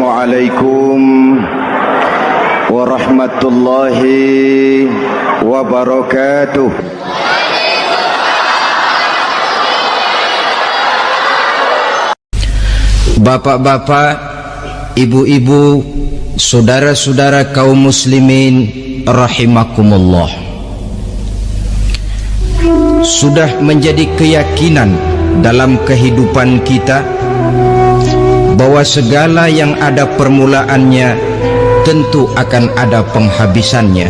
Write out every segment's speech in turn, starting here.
Assalamualaikum warahmatullahi wabarakatuh. Bapak-bapak, ibu-ibu, saudara-saudara kaum muslimin rahimakumullah. Sudah menjadi keyakinan dalam kehidupan kita bahwa segala yang ada permulaannya tentu akan ada penghabisannya.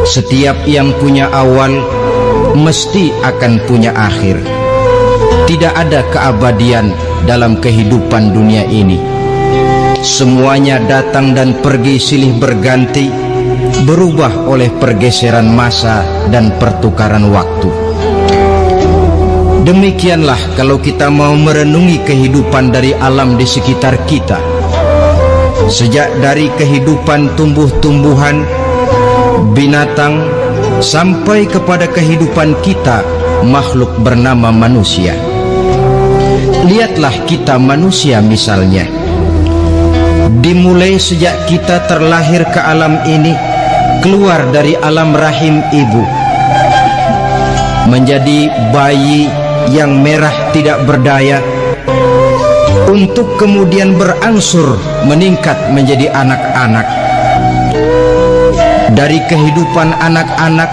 Setiap yang punya awal mesti akan punya akhir. Tidak ada keabadian dalam kehidupan dunia ini. Semuanya datang dan pergi silih berganti, berubah oleh pergeseran masa dan pertukaran waktu. Demikianlah kalau kita mau merenungi kehidupan dari alam di sekitar kita. Sejak dari kehidupan tumbuh-tumbuhan, binatang, sampai kepada kehidupan kita, makhluk bernama manusia. Lihatlah kita manusia misalnya. Dimulai sejak kita terlahir ke alam ini, keluar dari alam rahim ibu, menjadi bayi yang merah tidak berdaya, untuk kemudian berangsur meningkat menjadi anak-anak. Dari kehidupan anak-anak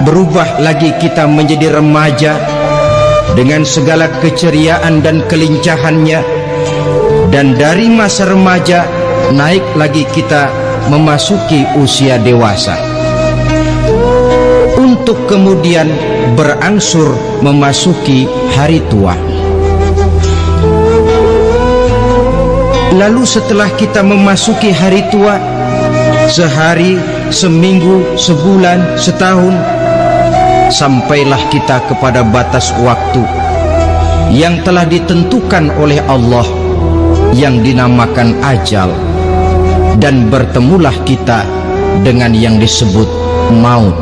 berubah lagi kita menjadi remaja dengan segala keceriaan dan kelincahannya, dan dari masa remaja naik lagi kita memasuki usia dewasa, untuk kemudian berangsur memasuki hari tua. Lalu setelah kita memasuki hari tua, sehari, seminggu, sebulan, setahun, sampailah kita kepada batas waktu yang telah ditentukan oleh Allah, yang dinamakan ajal, dan bertemulah kita dengan yang disebut maut.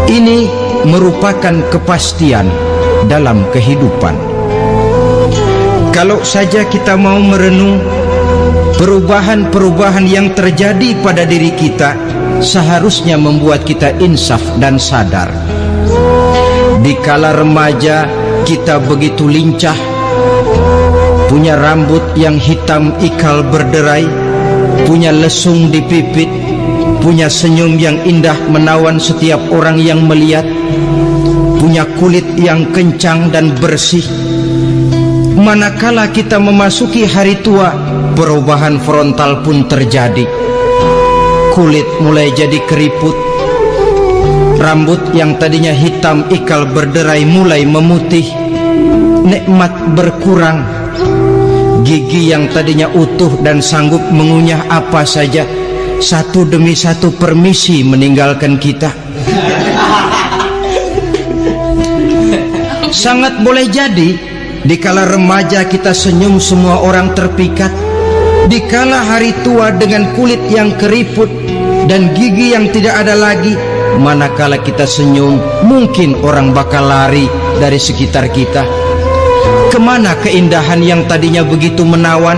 Ini merupakan kepastian dalam kehidupan. Kalau saja kita mau merenung perubahan-perubahan yang terjadi pada diri kita, seharusnya membuat kita insaf dan sadar. Dikala remaja kita begitu lincah, punya rambut yang hitam ikal berderai, punya lesung di pipit, punya senyum yang indah menawan setiap orang yang melihat, punya kulit yang kencang dan bersih. Manakala kita memasuki hari tua, perubahan frontal pun terjadi. Kulit mulai jadi keriput, rambut yang tadinya hitam ikal berderai mulai memutih, nikmat berkurang, gigi yang tadinya utuh dan sanggup mengunyah apa saja, satu demi satu permisi meninggalkan kita. Sangat boleh jadi dikala remaja kita senyum semua orang terpikat. Dikala hari tua dengan kulit yang keriput dan gigi yang tidak ada lagi, manakala kita senyum mungkin orang bakal lari dari sekitar kita. Kemana keindahan yang tadinya begitu menawan?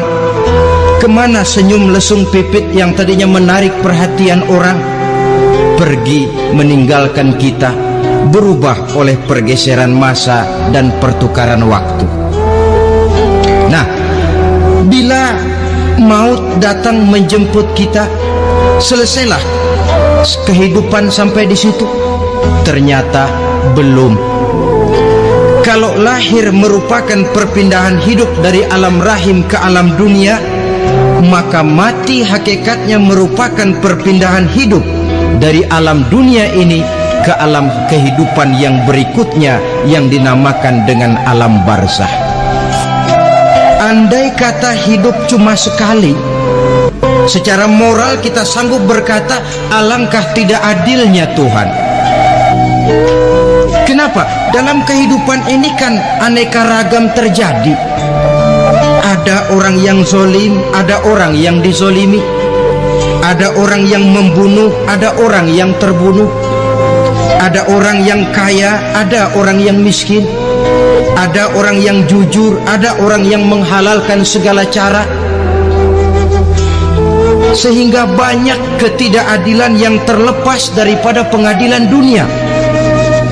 Kemana senyum lesung pipit yang tadinya menarik perhatian orang? Pergi meninggalkan kita, berubah oleh pergeseran masa dan pertukaran waktu. Nah, bila maut datang menjemput kita, selesailah kehidupan sampai di situ? Ternyata belum. Kalau lahir merupakan perpindahan hidup dari alam rahim ke alam dunia, maka mati hakikatnya merupakan perpindahan hidup dari alam dunia ini ke alam kehidupan yang berikutnya, yang dinamakan dengan alam barzah. Andai kata hidup cuma sekali, secara moral kita sanggup berkata, alangkah tidak adilnya Tuhan. Kenapa? Dalam kehidupan ini kan aneka ragam terjadi. Ada orang yang zolim, ada orang yang dizolimi, ada orang yang membunuh, ada orang yang terbunuh, ada orang yang kaya, ada orang yang miskin, ada orang yang jujur, ada orang yang menghalalkan segala cara, sehingga banyak ketidakadilan yang terlepas daripada pengadilan dunia.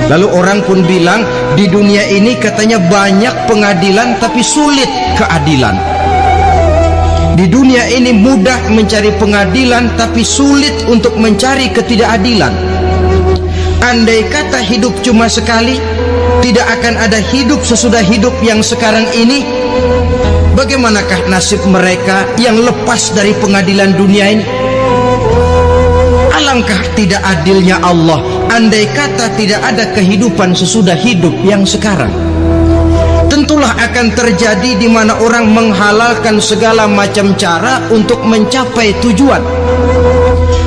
Lalu orang pun bilang, di dunia ini katanya banyak pengadilan tapi sulit keadilan. Di dunia ini mudah mencari pengadilan tapi sulit untuk mencari ketidakadilan. Andai kata hidup cuma sekali, tidak akan ada hidup sesudah hidup yang sekarang ini. Bagaimanakah nasib mereka yang lepas dari pengadilan dunia ini? Alangkah tidak adilnya Allah andai kata tidak ada kehidupan sesudah hidup yang sekarang. Tentulah akan terjadi di mana orang menghalalkan segala macam cara untuk mencapai tujuan.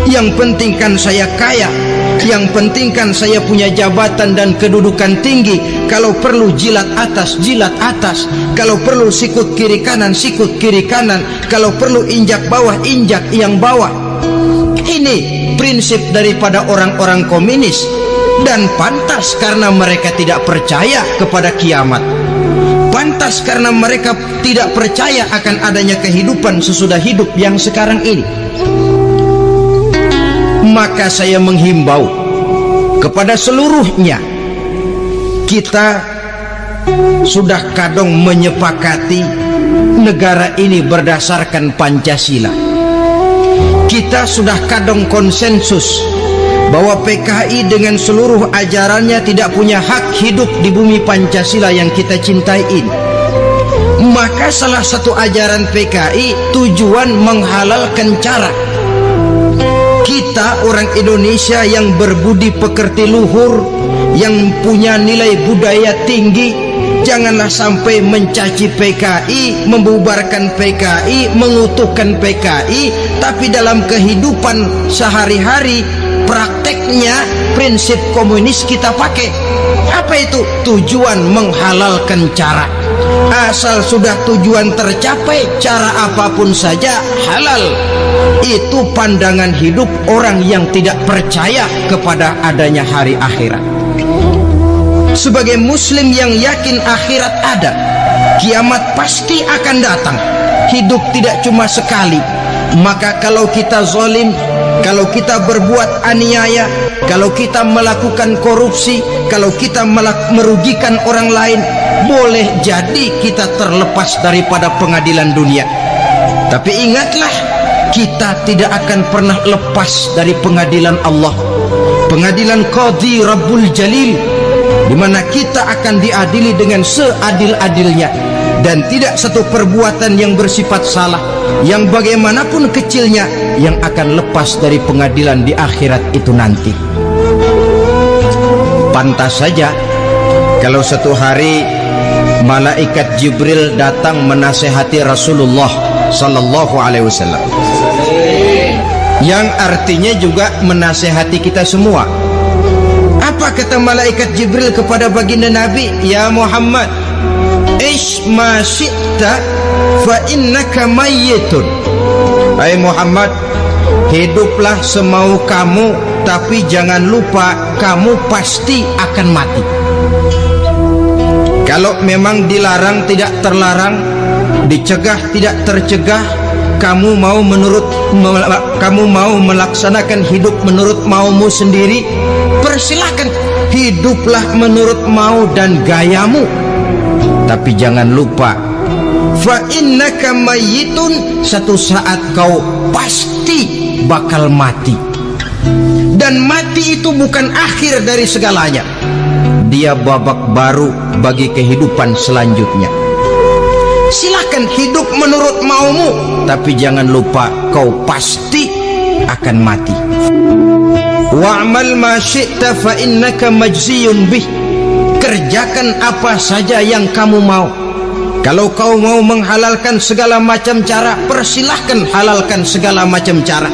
Yang penting kan saya kaya, yang penting kan saya punya jabatan dan kedudukan tinggi. Kalau perlu jilat atas, kalau perlu sikut kiri kanan, sikut kiri kanan, kalau perlu injak bawah, injak yang bawah. Ini prinsip daripada orang-orang komunis, dan pantas karena mereka tidak percaya kepada kiamat. Pantas karena mereka tidak percaya akan adanya kehidupan sesudah hidup yang sekarang ini. Maka saya menghimbau kepada seluruhnya, kita sudah kadung menyepakati negara ini berdasarkan Pancasila. Kita sudah kadung konsensus bahwa PKI dengan seluruh ajarannya tidak punya hak hidup di bumi Pancasila yang kita cintai ini. Maka salah satu ajaran PKI tujuan menghalalkan cara. Kita orang Indonesia yang berbudi pekerti luhur, yang punya nilai budaya tinggi, janganlah sampai mencaci PKI, membubarkan PKI, mengutuhkan PKI, tapi dalam kehidupan sehari-hari prakteknya prinsip komunis kita pakai. Apa itu? Tujuan menghalalkan cara. Asal sudah tujuan tercapai, cara apapun saja halal. Itu pandangan hidup orang yang tidak percaya kepada adanya hari akhirat. Sebagai muslim yang yakin akhirat ada, kiamat pasti akan datang. Hidup tidak cuma sekali. Maka kalau kita zalim, kalau kita berbuat aniaya, kalau kita melakukan korupsi, kalau kita merugikan orang lain, boleh jadi kita terlepas daripada pengadilan dunia. Tapi ingatlah, kita tidak akan pernah lepas dari pengadilan Allah, pengadilan Qadhi Rabbul Jalil, di mana kita akan diadili dengan seadil-adilnya, dan tidak satu perbuatan yang bersifat salah, yang bagaimanapun kecilnya, yang akan lepas dari pengadilan di akhirat itu nanti. Pantas saja kalau satu hari malaikat Jibril datang menasehati Rasulullah sallallahu alaihi wasallam, yang artinya juga menasehati kita semua. Apa kata malaikat Jibril kepada baginda Nabi? Ya Muhammad, ish ma syi'ta fa innaka mayyitun. Hai Muhammad, hiduplah semau kamu, tapi jangan lupa kamu pasti akan mati. Kalau memang dilarang tidak terlarang, dicegah tidak tercegah, kamu mau melaksanakan hidup menurut maumu sendiri, persilahkan. Hiduplah menurut mau dan gayamu, tapi jangan lupa, fa innaka mayyitun, satu saat kau pasti bakal mati. Dan mati itu bukan akhir dari segalanya, dia babak baru bagi kehidupan selanjutnya. Silahkan hidup menurut maumu, tapi jangan lupa kau pasti akan mati. Wa'mal ma syi'ta fa innaka majziyun bih. Kerjakan apa saja yang kamu mau. Kalau kau mau menghalalkan segala macam cara, persilahkan halalkan segala macam cara.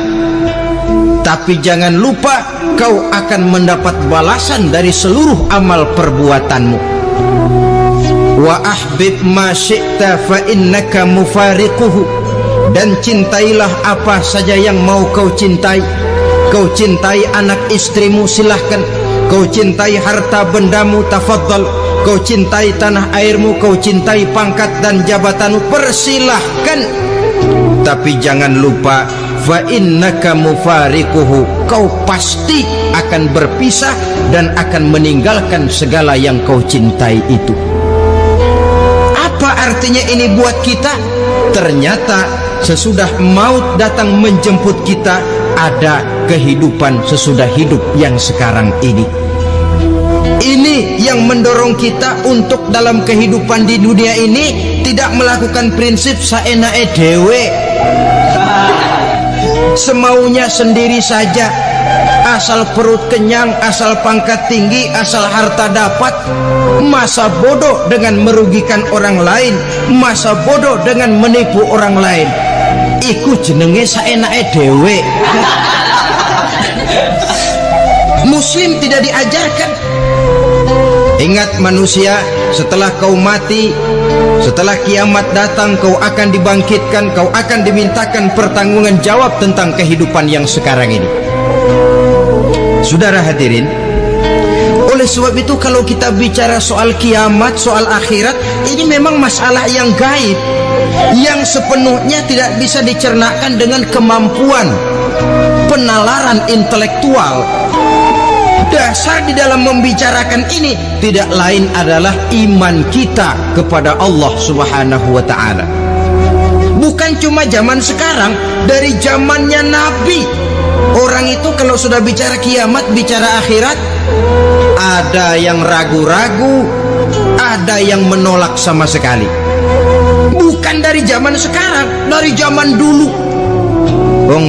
Tapi jangan lupa kau akan mendapat balasan dari seluruh amal perbuatanmu. Wa ahbib ma syi'ta fa innaka mufariquhu. Dan cintailah apa saja yang mau kau cintai. Kau cintai anak istrimu, silahkan. Kau cintai harta bendamu, tafadhal. Kau cintai tanah airmu, kau cintai pangkat dan jabatanmu, persilahkan. Tapi jangan lupa, fa innaka mufariquhu, kau pasti akan berpisah dan akan meninggalkan segala yang kau cintai itu. Apa artinya ini buat kita? Ternyata sesudah maut datang menjemput kita, ada kehidupan sesudah hidup yang sekarang ini. Ini yang mendorong kita untuk dalam kehidupan di dunia ini tidak melakukan prinsip saenake dewe, semaunya sendiri saja, asal perut kenyang, asal pangkat tinggi, asal harta dapat. Masa bodoh dengan merugikan orang lain, masa bodoh dengan menipu orang lain. Iku jenenge saenake dewe. Muslim tidak diajarkan. Ingat manusia, setelah kau mati, setelah kiamat datang, kau akan dibangkitkan, kau akan dimintakan pertanggungan jawab tentang kehidupan yang sekarang ini. Saudara hadirin, oleh sebab itu kalau kita bicara soal kiamat, soal akhirat, ini memang masalah yang gaib, yang sepenuhnya tidak bisa dicernakan dengan kemampuan penalaran intelektual. Dasar di dalam membicarakan ini tidak lain adalah iman kita kepada Allah Subhanahu wa ta'ala. Bukan cuma zaman sekarang, dari zamannya Nabi, orang itu kalau sudah bicara kiamat, bicara akhirat, ada yang ragu-ragu, ada yang menolak sama sekali. Bukan dari zaman sekarang, dari zaman dulu.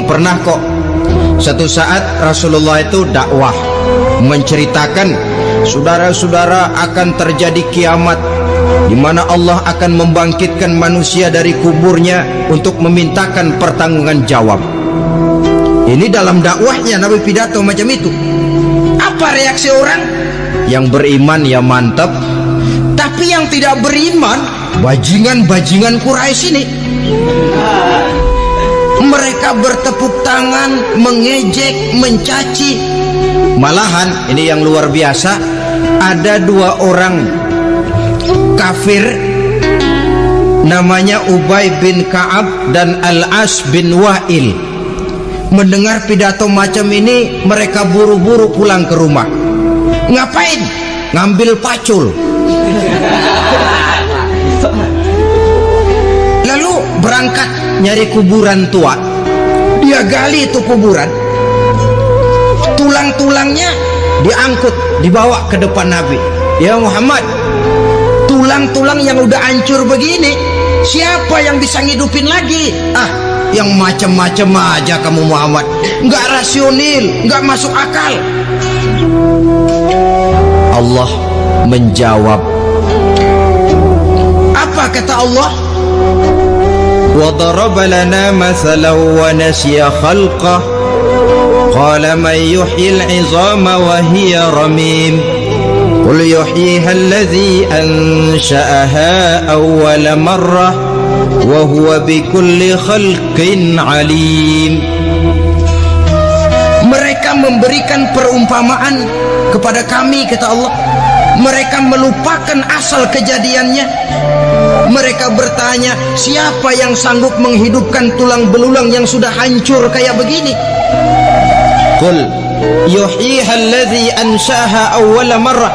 Pernah kok satu saat Rasulullah itu dakwah menceritakan, saudara-saudara, akan terjadi kiamat di mana Allah akan membangkitkan manusia dari kuburnya untuk memintakan pertanggungan jawab. Ini dalam dakwahnya Nabi pidato macam itu. Apa reaksi orang? Yang beriman ya mantap, tapi yang tidak beriman, bajingan-bajingan Quraisy ini, mereka bertepuk tangan, mengejek, mencaci. Malahan ini yang luar biasa, ada dua orang kafir namanya Ubay bin Ka'ab dan Al-As bin Wa'il. Mendengar pidato macam ini, mereka buru-buru pulang ke rumah. Ngapain? Ngambil pacul. Lalu berangkat nyari kuburan tua. Dia gali itu kuburan, tulang-tulangnya diangkut, dibawa ke depan Nabi. Ya Muhammad, tulang-tulang yang udah hancur begini, siapa yang bisa ngidupin lagi? Yang macam-macam aja kamu Muhammad, nggak rasional, nggak masuk akal. Allah menjawab. Apa kata Allah? وَضَرَبَ لَنَا مَثَلًا وَنَسِيَ خَلْقَهُ قَالَ مَنْ يُحْيِي الْعِظَامَ وَهِيَ رَمِيمٌ قُلْ يُحْيِيهَا الَّذِي أَنْشَأَهَا أَوَّلَ مَرَّةٍ وَهُوَ بِكُلِّ خَلْقٍ عَلِيمٌ. Mereka memberikan perumpamaan kepada kami, kata Allah. Mereka melupakan asal kejadiannya. Mereka bertanya, siapa yang sanggup menghidupkan tulang belulang yang sudah hancur kayak begini? Qul yuhyiha alladhi ansha'aha awwala marrah.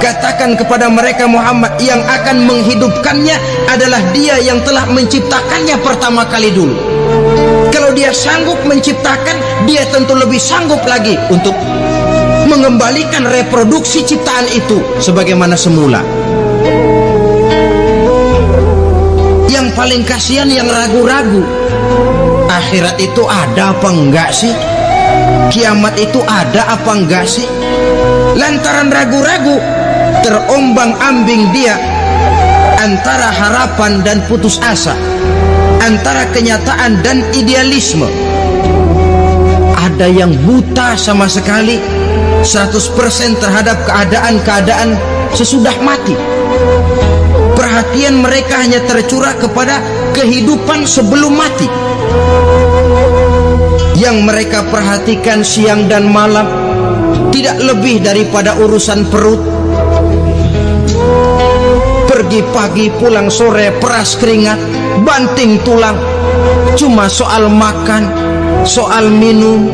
Katakan kepada mereka Muhammad, yang akan menghidupkannya adalah Dia yang telah menciptakannya pertama kali dulu. Kalau Dia sanggup menciptakan, Dia tentu lebih sanggup lagi untuk mengembalikan reproduksi ciptaan itu sebagaimana semula. Yang paling kasihan yang ragu-ragu, akhirat itu ada apa enggak sih? Kiamat itu ada apa enggak sih? Lantaran ragu-ragu, terombang-ambing dia antara harapan dan putus asa, antara kenyataan dan idealisme. Ada yang buta sama sekali, 100% terhadap keadaan-keadaan sesudah mati. Perhatian mereka hanya tercurah kepada kehidupan sebelum mati. Yang mereka perhatikan siang dan malam tidak lebih daripada urusan perut. pergi pagi pulang sore, peras keringat, banting tulang. Cuma soal makan, soal minum,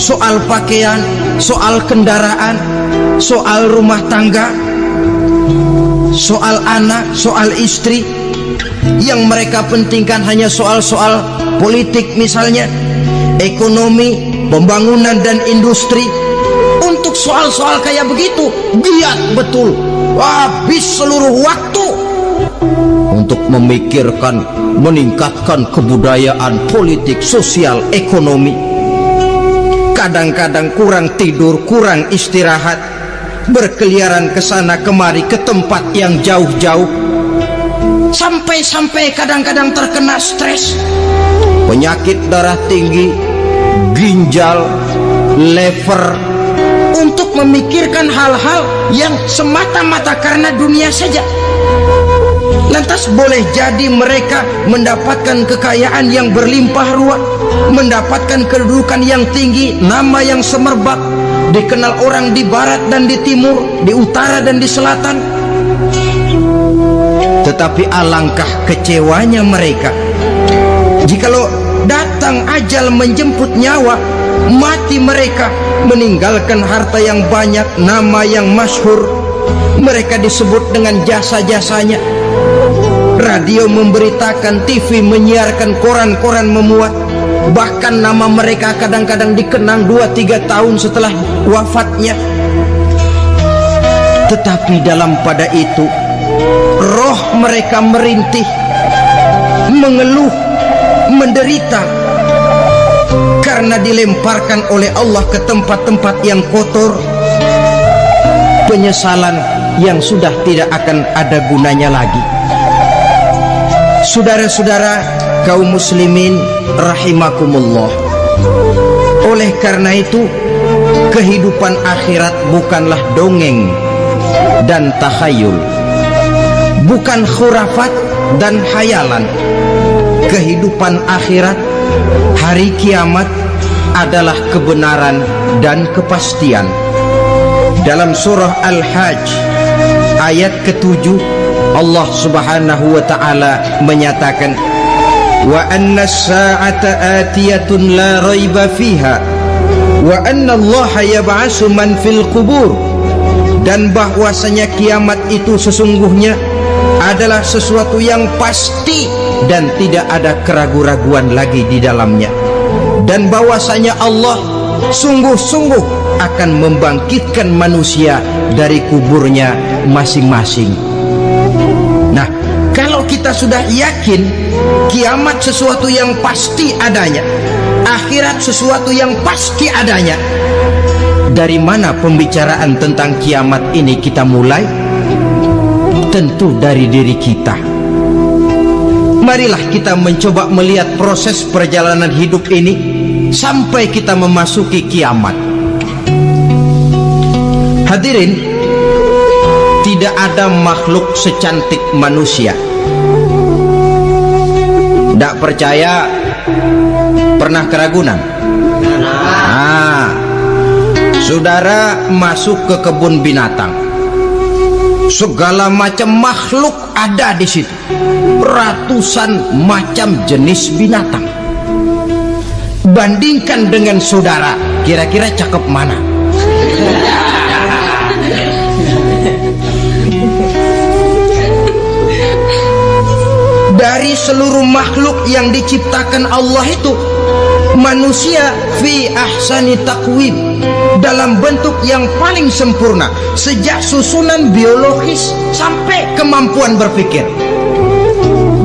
soal pakaian, soal kendaraan, soal rumah tangga, soal anak, soal istri. Yang mereka pentingkan hanya soal-soal politik misalnya, ekonomi, pembangunan dan industri. Untuk soal-soal kayak begitu giat betul, habis seluruh waktu untuk memikirkan meningkatkan kebudayaan, politik, sosial, ekonomi. Kadang-kadang kurang tidur, kurang istirahat, berkeliaran ke sana kemari ke tempat yang jauh-jauh, sampai-sampai kadang-kadang terkena stres, penyakit darah tinggi, ginjal, lever, untuk memikirkan hal-hal yang semata-mata karena dunia saja. Lantas boleh jadi mereka mendapatkan kekayaan yang berlimpah ruah, mendapatkan kedudukan yang tinggi, nama yang semerbak, dikenal orang di barat dan di timur, di utara dan di selatan. Tetapi alangkah kecewanya mereka jikalau datang ajal menjemput nyawa, mati mereka, meninggalkan harta yang banyak, nama yang masyhur. Mereka disebut dengan jasa-jasanya. Radio memberitakan, TV menyiarkan, koran-koran memuat. Bahkan nama mereka kadang-kadang dikenang 2-3 tahun setelah wafatnya. Tetapi dalam pada itu roh mereka merintih, mengeluh, menderita, karena dilemparkan oleh Allah ke tempat-tempat yang kotor. Penyesalan yang sudah tidak akan ada gunanya lagi. Saudara-saudara kaum muslimin rahimakumullah, oleh karena itu kehidupan akhirat bukanlah dongeng dan takhayul, bukan khurafat dan khayalan. Kehidupan akhirat, hari kiamat adalah kebenaran dan kepastian. Dalam surah Al-Hajj ayat ke-7, Allah Subhanahu wa ta'ala menyatakan, wa anna as-sa'ata atiyatun la raiba fiha wa anna Allah yab'atsu man fil qubur. Dan bahwasanya kiamat itu sesungguhnya adalah sesuatu yang pasti dan tidak ada keraguan-raguan lagi di dalamnya, dan bahwasanya Allah sungguh-sungguh akan membangkitkan manusia dari kuburnya masing-masing. Nah, kalau kita sudah yakin kiamat sesuatu yang pasti adanya, akhirat sesuatu yang pasti adanya, dari mana pembicaraan tentang kiamat ini kita mulai? Tentu dari diri kita. Marilah kita mencoba melihat proses perjalanan hidup ini sampai kita memasuki kiamat. Hadirin, tidak ada makhluk secantik manusia. Tidak percaya? Pernah keragunan? Nah, saudara masuk ke kebun binatang, segala macam makhluk ada di situ, ratusan macam jenis binatang. Bandingkan dengan saudara, kira-kira cakep mana? Dari seluruh makhluk yang diciptakan Allah itu, manusia fi ahsani taqwim, dalam bentuk yang paling sempurna, sejak susunan biologis sampai kemampuan berpikir.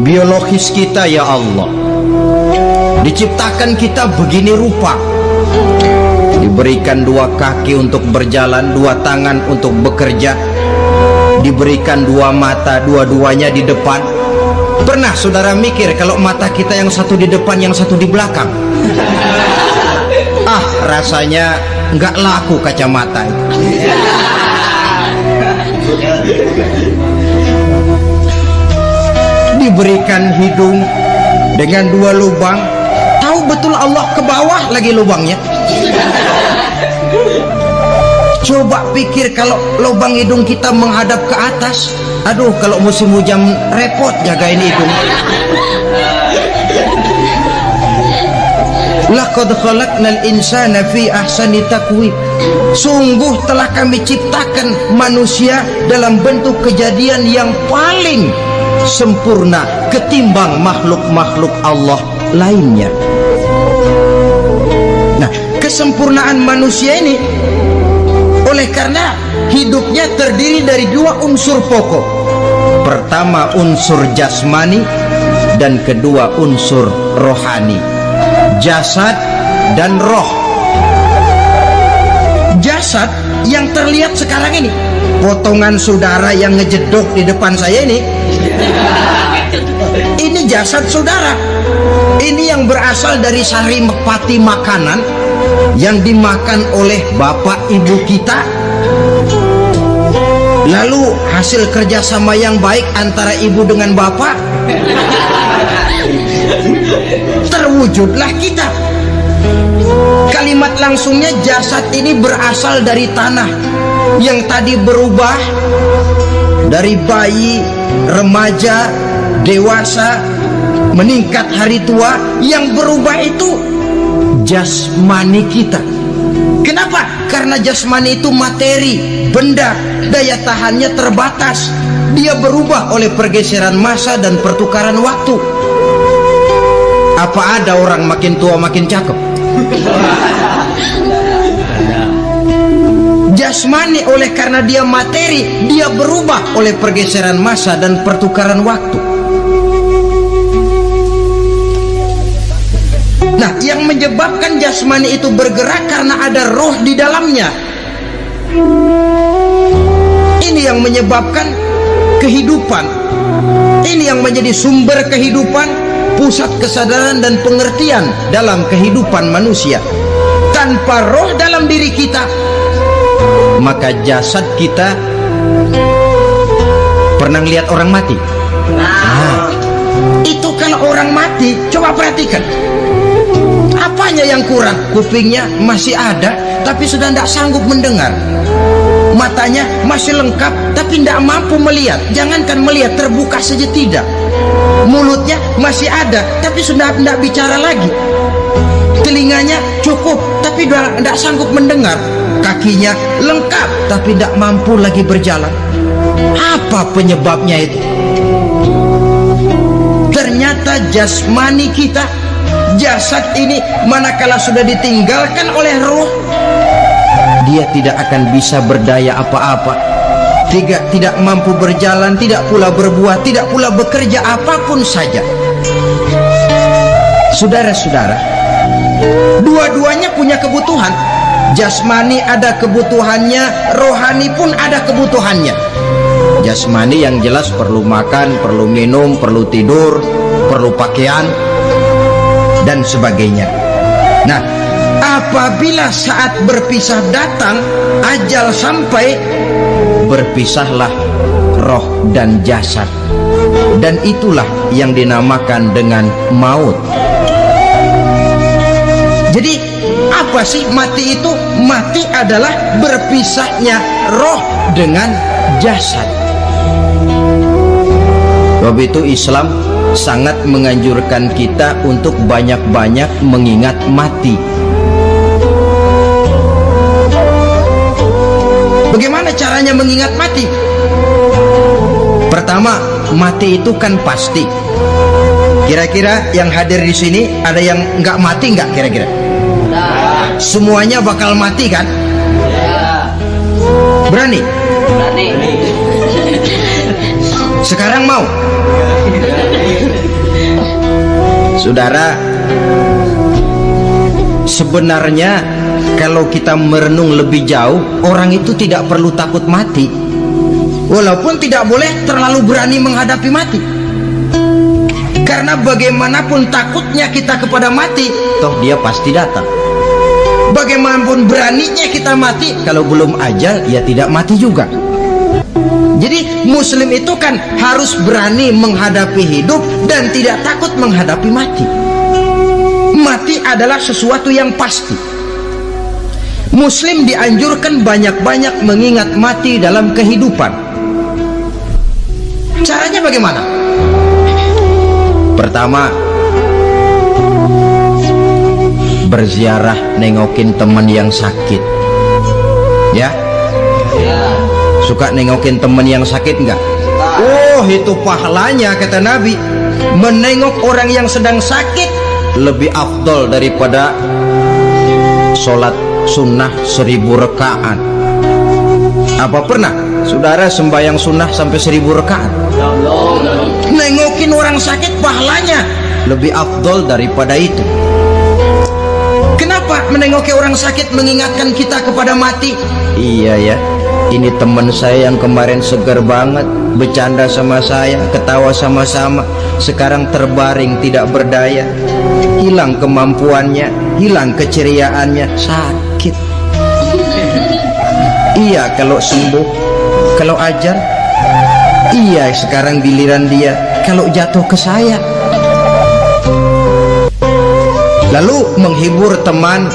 Biologis kita ya Allah, diciptakan kita begini rupa, diberikan 2 kaki untuk berjalan, 2 tangan untuk bekerja, diberikan 2 mata, dua-duanya di depan. Pernah saudara mikir kalau mata kita yang satu di depan, yang satu di belakang? Ah, rasanya nggak laku kacamata itu. Diberikan hidung dengan 2 lubang, tahu betul Allah ke bawah lagi lubangnya. Coba pikir kalau lubang hidung kita menghadap ke atas. Aduh, kalau musim hujan repot jagain hidung. Laqad khalaqnal insana fi ahsani taqwim. Sungguh telah kami ciptakan manusia dalam bentuk kejadian yang paling sempurna ketimbang makhluk-makhluk Allah lainnya. Nah, kesempurnaan manusia ini oleh karena hidupnya terdiri dari dua unsur pokok. Pertama unsur jasmani dan kedua unsur rohani, jasad dan roh. Jasad yang terlihat sekarang ini, potongan saudara yang ngejedok di depan saya ini jasad saudara. Ini yang berasal dari sari mepati makanan yang dimakan oleh bapak ibu kita. Lalu hasil kerjasama yang baik antara ibu dengan bapak, terwujudlah kita. Kalimat langsungnya, jasad ini berasal dari tanah yang tadi berubah dari bayi, remaja, dewasa, meningkat hari tua. Yang berubah itu jasmani kita. Kenapa? Karena jasmani itu materi, benda, daya tahannya terbatas. Dia berubah oleh pergeseran masa dan pertukaran waktu. Apa ada orang makin tua makin cakep? Jasmani oleh karena dia materi, dia berubah oleh pergeseran masa dan pertukaran waktu. Nah, yang menyebabkan jasmani itu bergerak karena ada roh di dalamnya. Ini yang menyebabkan kehidupan. Ini yang menjadi sumber kehidupan, pusat kesadaran dan pengertian dalam kehidupan manusia. Tanpa roh dalam diri kita, maka jasad kita. Pernah lihat orang mati? Nah, itu kalau orang mati, coba perhatikan. Apanya yang kurang? Kupingnya masih ada, tapi sudah tidak sanggup mendengar. Matanya masih lengkap, tapi tidak mampu melihat. Jangankan melihat, terbuka saja tidak. Mulutnya masih ada, tapi sudah tidak bicara lagi. Telinganya cukup, tapi sudah tidak sanggup mendengar. Kakinya lengkap, tapi tidak mampu lagi berjalan. Apa penyebabnya itu? Ternyata jasmani kita, jasad ini, manakala sudah ditinggalkan oleh roh, dia tidak akan bisa berdaya apa-apa, tidak mampu berjalan, tidak pula berbuah, tidak pula bekerja apapun saja. Saudara-saudara, dua-duanya punya kebutuhan. Jasmani ada kebutuhannya, rohani pun ada kebutuhannya. Jasmani yang jelas perlu makan, perlu minum, perlu tidur, perlu pakaian dan sebagainya. Nah, apabila saat berpisah datang, ajal sampai, berpisahlah roh dan jasad. Dan itulah yang dinamakan dengan maut. Jadi apa sih mati itu? Mati adalah berpisahnya roh dengan jasad. Sebab itu Islam sangat menganjurkan kita untuk banyak-banyak mengingat mati. Bagaimana caranya mengingat mati? Pertama, mati itu kan pasti. Kira-kira yang hadir di sini ada yang nggak mati nggak kira-kira? Semuanya bakal mati kan? Berani? Berani. Sekarang mau? Saudara, sebenarnya kalau kita merenung lebih jauh, orang itu tidak perlu takut mati. Walaupun tidak boleh terlalu berani menghadapi mati. Karena bagaimanapun takutnya kita kepada mati, toh dia pasti datang. Bagaimanapun beraninya kita mati, kalau belum ajal ya tidak mati juga. Jadi muslim itu kan harus berani menghadapi hidup dan tidak takut menghadapi mati. Mati adalah sesuatu yang pasti. Muslim dianjurkan banyak-banyak mengingat mati dalam kehidupan. Caranya bagaimana? Pertama, berziarah, nengokin teman yang sakit. Ya, suka nengokin teman yang sakit enggak? Oh, itu pahalanya kata Nabi. Menengok orang yang sedang sakit lebih afdol daripada sholat sunnah 1000 rakaat. Apa pernah saudara sembahyang sunnah sampai 1000 rakaat? Nengokin orang sakit pahalanya lebih afdol daripada itu. Kenapa menengoki orang sakit mengingatkan kita kepada mati? Iya ya, ini teman saya yang kemarin segar banget, bercanda sama saya, ketawa sama-sama, sekarang terbaring tidak berdaya, hilang kemampuannya, hilang keceriaannya, sakit. Iya kalau sembuh, kalau ajar. Iya sekarang giliran dia, kalau jatuh ke saya. Lalu menghibur teman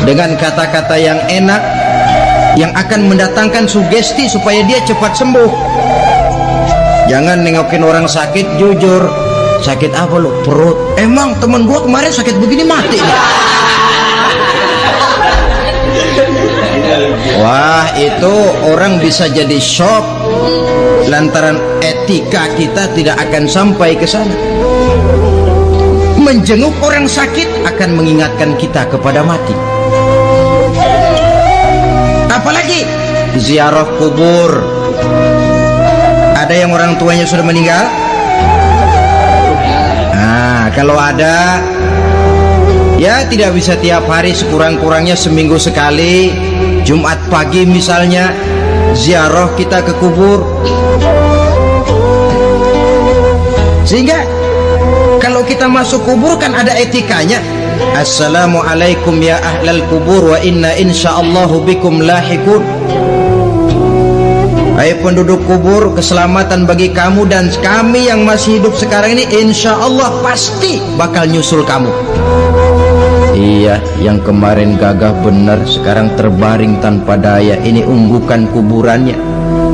dengan kata-kata yang enak, yang akan mendatangkan sugesti supaya dia cepat sembuh. Jangan nengokin orang sakit, jujur, sakit apa lo? Perut. Emang temen gua kemarin sakit begini mati nih. Wah, itu orang bisa jadi shock lantaran etika kita tidak akan sampai ke sana. Menjenguk orang sakit akan mengingatkan kita kepada mati. Apalagi ziarah kubur. Ada yang orang tuanya sudah meninggal? Nah, kalau ada, ya tidak bisa tiap hari, sekurang-kurangnya seminggu sekali, Jumat pagi misalnya, ziarah kita ke kubur. Sehingga kalau kita masuk kubur kan ada etikanya. Assalamualaikum ya ahlal kubur wa inna insyaallahu bikum lahikun. Hai penduduk kubur, keselamatan bagi kamu dan kami yang masih hidup sekarang ini insyaallah pasti bakal nyusul kamu. Iya, yang kemarin gagah benar sekarang terbaring tanpa daya. Ini unggukan kuburannya.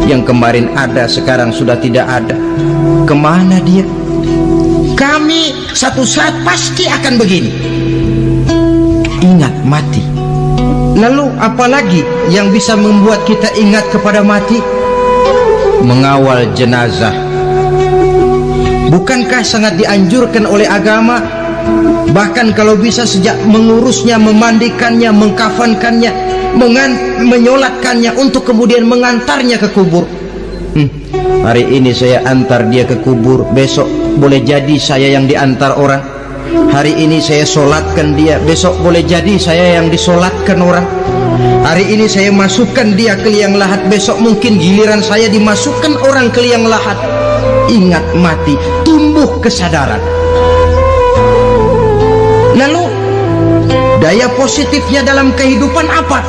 Yang kemarin ada sekarang sudah tidak ada. Kemana dia? Kami satu saat pasti akan begini. Ingat mati. Lalu apalagi yang bisa membuat kita ingat kepada mati? Mengawal jenazah. Bukankah sangat dianjurkan oleh agama? Bahkan kalau bisa sejak mengurusnya, memandikannya, mengkafankannya, menyolatkannya untuk kemudian mengantarnya ke kubur. Hari ini saya antar dia ke kubur, besok boleh jadi saya yang diantar orang. Hari ini saya solatkan dia, besok boleh jadi saya yang disolatkan orang. Hari ini saya masukkan dia ke liang lahat, besok mungkin giliran saya dimasukkan orang ke liang lahat. Ingat mati, tumbuh kesadaran. Lalu daya positifnya dalam kehidupan apa?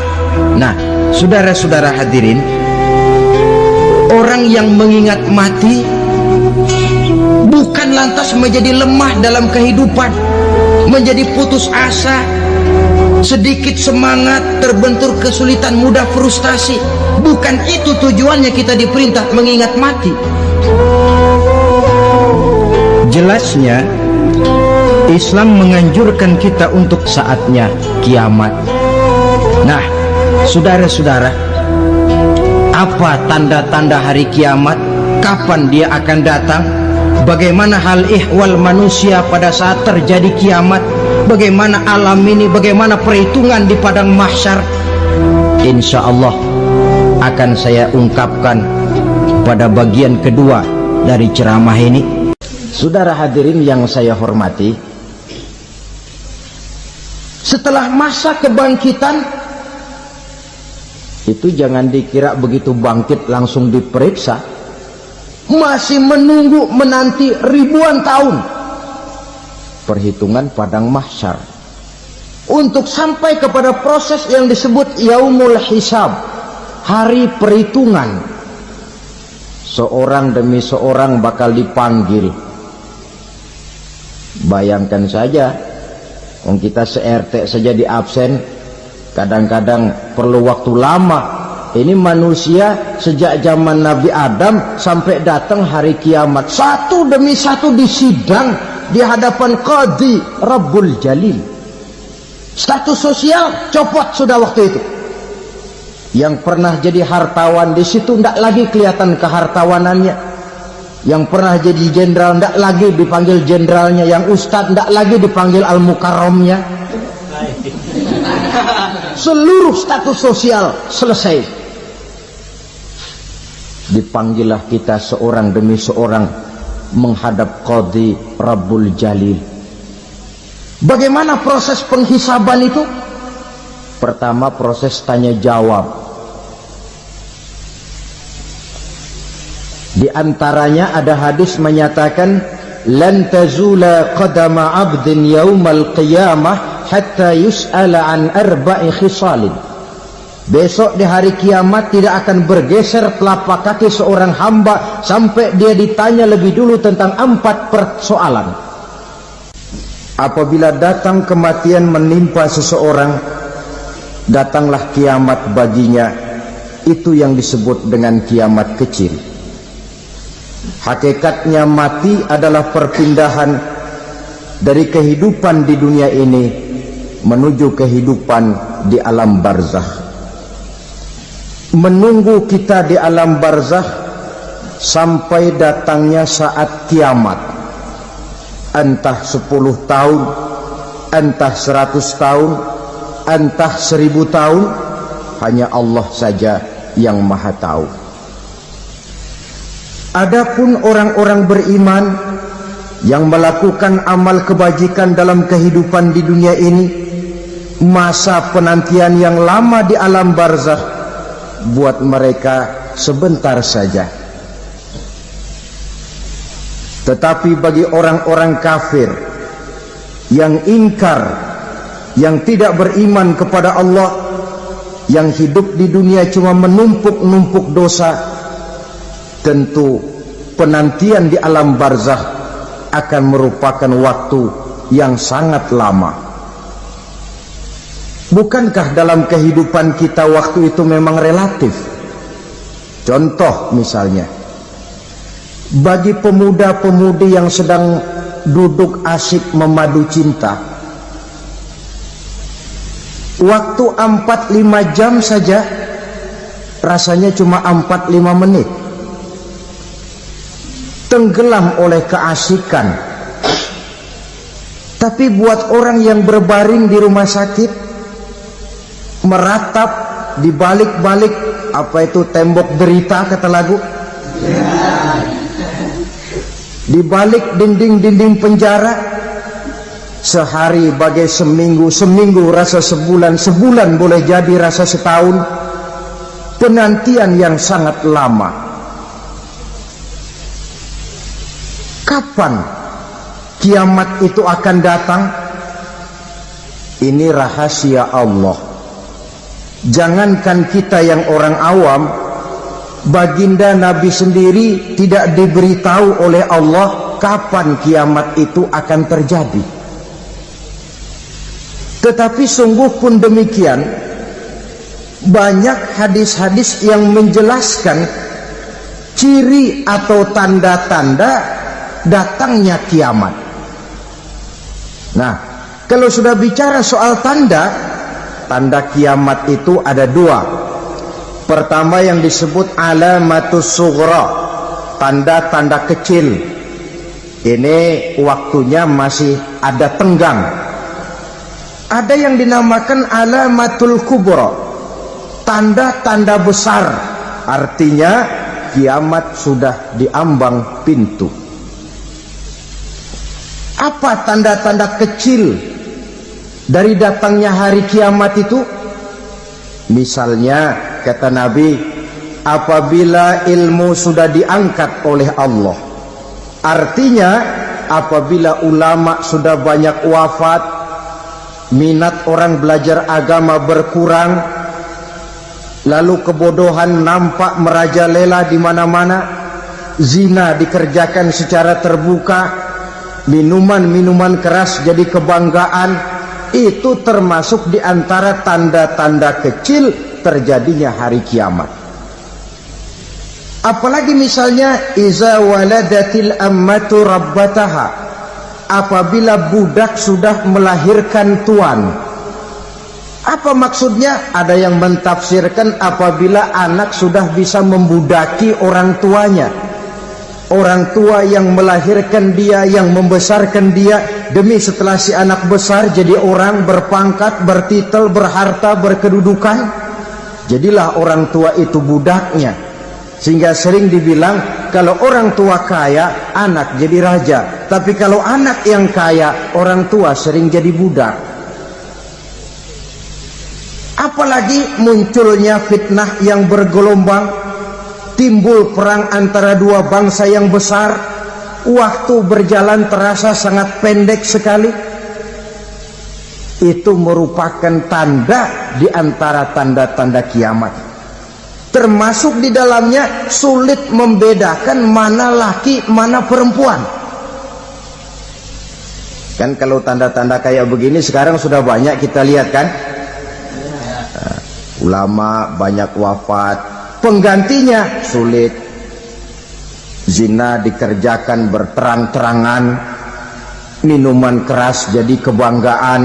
Nah, saudara-saudara hadirin, orang yang mengingat mati bukan lantas menjadi lemah dalam kehidupan, menjadi putus asa, sedikit semangat, terbentur kesulitan, mudah frustasi. Bukan itu tujuannya kita diperintah mengingat mati. Jelasnya Islam menganjurkan kita untuk saatnya kiamat. Nah, saudara-saudara, apa tanda-tanda hari kiamat? Kapan dia akan datang? Bagaimana hal ihwal manusia pada saat terjadi kiamat? Bagaimana alam ini? Bagaimana perhitungan di padang mahsyar? Insya Allah akan saya ungkapkan pada bagian kedua dari ceramah ini. Saudara hadirin yang saya hormati, setelah masa kebangkitan itu jangan dikira begitu bangkit langsung diperiksa. Masih menunggu menanti ribuan tahun perhitungan padang mahsyar untuk sampai kepada proses yang disebut yaumul hisab, hari perhitungan. Seorang demi seorang bakal dipanggil. Bayangkan saja, kita se-RT saja di absen, Kadang-kadang perlu waktu lama. Ini manusia sejak zaman Nabi Adam sampai datang hari kiamat, satu demi satu disidang di hadapan Qadhi Rabbul Jalil. Status sosial copot sudah waktu itu. Yang pernah jadi hartawan di situ tidak lagi kelihatan kehartawanannya. Yang pernah jadi jenderal tidak lagi dipanggil jenderalnya. Yang ustadz tidak lagi dipanggil al-mukarramnya. Seluruh status sosial selesai. Dipanggillah kita seorang demi seorang menghadap Qadhi Rabbul Jalil. Bagaimana proses penghisaban itu? Pertama, proses tanya jawab. Di antaranya ada hadis menyatakan, lan tazula qadama 'abdin yaumal qiyamah hatta yus'ala an arba'i khisalin. Besok di hari kiamat tidak akan bergeser telapak kaki seorang hamba sampai dia ditanya lebih dulu tentang 4 persoalan. Apabila datang kematian menimpa seseorang, datanglah kiamat baginya. Itu yang disebut dengan kiamat kecil. Hakikatnya mati adalah perpindahan dari kehidupan di dunia ini menuju kehidupan di alam barzakh. Menunggu kita di alam barzakh sampai datangnya saat kiamat. Entah 10 tahun, entah 100 tahun, entah 1000 tahun, hanya Allah saja yang maha tahu. Adapun orang-orang beriman yang melakukan amal kebajikan dalam kehidupan di dunia ini, masa penantian yang lama di alam barzakh buat mereka sebentar saja. Tetapi bagi orang-orang kafir yang ingkar, yang tidak beriman kepada Allah, yang hidup di dunia cuma menumpuk-numpuk dosa, tentu penantian di alam barzakh akan merupakan waktu yang sangat lama. Bukankah dalam kehidupan kita waktu itu memang relatif? Contoh misalnya, bagi pemuda-pemudi yang sedang duduk asyik memadu cinta, waktu 4-5 jam saja rasanya cuma 4-5 menit. Tenggelam oleh keasikan. Tapi buat orang yang berbaring di rumah sakit, meratap di balik-balik apa itu tembok derita kata lagu, di balik dinding-dinding penjara, sehari bagai seminggu, seminggu rasa sebulan, sebulan boleh jadi rasa setahun. Penantian yang sangat lama. Kapan kiamat itu akan datang? Ini rahasia Allah. Jangankan kita yang orang awam, baginda Nabi sendiri tidak diberitahu oleh Allah kapan kiamat itu akan terjadi. Tetapi sungguh pun demikian, banyak hadis-hadis yang menjelaskan ciri atau tanda-tanda datangnya kiamat. Nah, kalau sudah bicara soal tanda kiamat itu ada 2. Pertama yang disebut alamatus sughra, tanda-tanda kecil. Ini waktunya masih ada tenggang. Ada yang dinamakan alamatul kubra, tanda-tanda besar. Artinya kiamat sudah diambang pintu. Apa tanda-tanda kecil dari datangnya hari kiamat itu? Misalnya kata Nabi, apabila ilmu sudah diangkat oleh Allah, artinya apabila ulama sudah banyak wafat, minat orang belajar agama berkurang, lalu kebodohan nampak merajalela di mana-mana, zina dikerjakan secara terbuka, minuman-minuman keras jadi kebanggaan, itu termasuk di antara tanda-tanda kecil terjadinya hari kiamat. Apalagi misalnya iza waladatil ammatu rabbataha, apabila budak sudah melahirkan tuan. Apa maksudnya? Ada yang mentafsirkan apabila anak sudah bisa membudaki orang tuanya. Orang tua yang melahirkan dia, yang membesarkan dia, demi setelah si anak besar jadi orang berpangkat, bertitel, berharta, berkedudukan, jadilah orang tua itu budaknya. Sehingga sering dibilang kalau orang tua kaya, anak jadi raja. Tapi kalau anak yang kaya, orang tua sering jadi budak. Apalagi munculnya fitnah yang bergelombang, timbul perang antara dua bangsa yang besar, waktu berjalan terasa sangat pendek sekali. Itu merupakan tanda di antara tanda-tanda kiamat. Termasuk di dalamnya sulit membedakan mana laki, mana perempuan. Kan kalau tanda-tanda kayak begini sekarang sudah banyak kita lihat kan. Ulama banyak wafat, penggantinya sulit. Zina dikerjakan berterang-terangan, minuman keras jadi kebanggaan,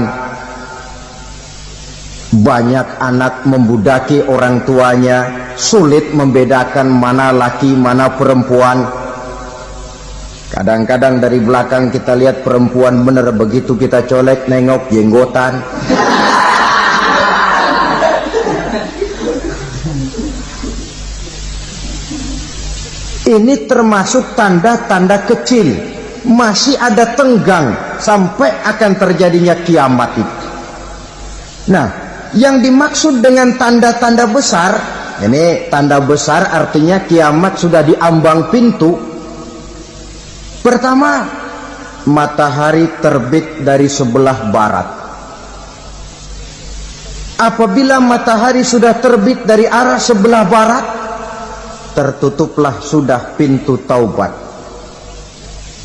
banyak anak membudaki orang tuanya, sulit membedakan mana laki mana perempuan. Kadang-kadang dari belakang kita lihat perempuan bener, begitu kita colek nengok jenggotan. Ini termasuk tanda-tanda kecil, masih ada tenggang sampai akan terjadinya kiamat itu. Nah, yang dimaksud dengan tanda-tanda besar, ini tanda besar artinya kiamat sudah di ambang pintu. Pertama, matahari terbit dari sebelah barat. Apabila matahari sudah terbit dari arah sebelah barat, tertutuplah sudah pintu taubat.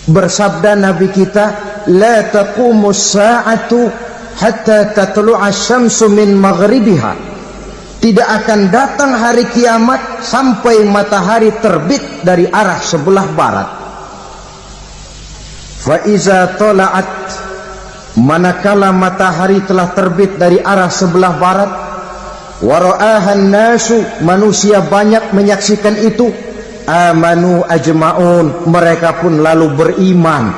Bersabda Nabi kita, la taqumus sa'atu hatta tatlu'a syamsu min maghribiha. Tidak akan datang hari kiamat sampai matahari terbit dari arah sebelah barat. Fa iza tala'at, manakala matahari telah terbit dari arah sebelah barat, wara'ahan nasu, manusia banyak menyaksikan itu, amanu ajma'un, mereka pun lalu beriman.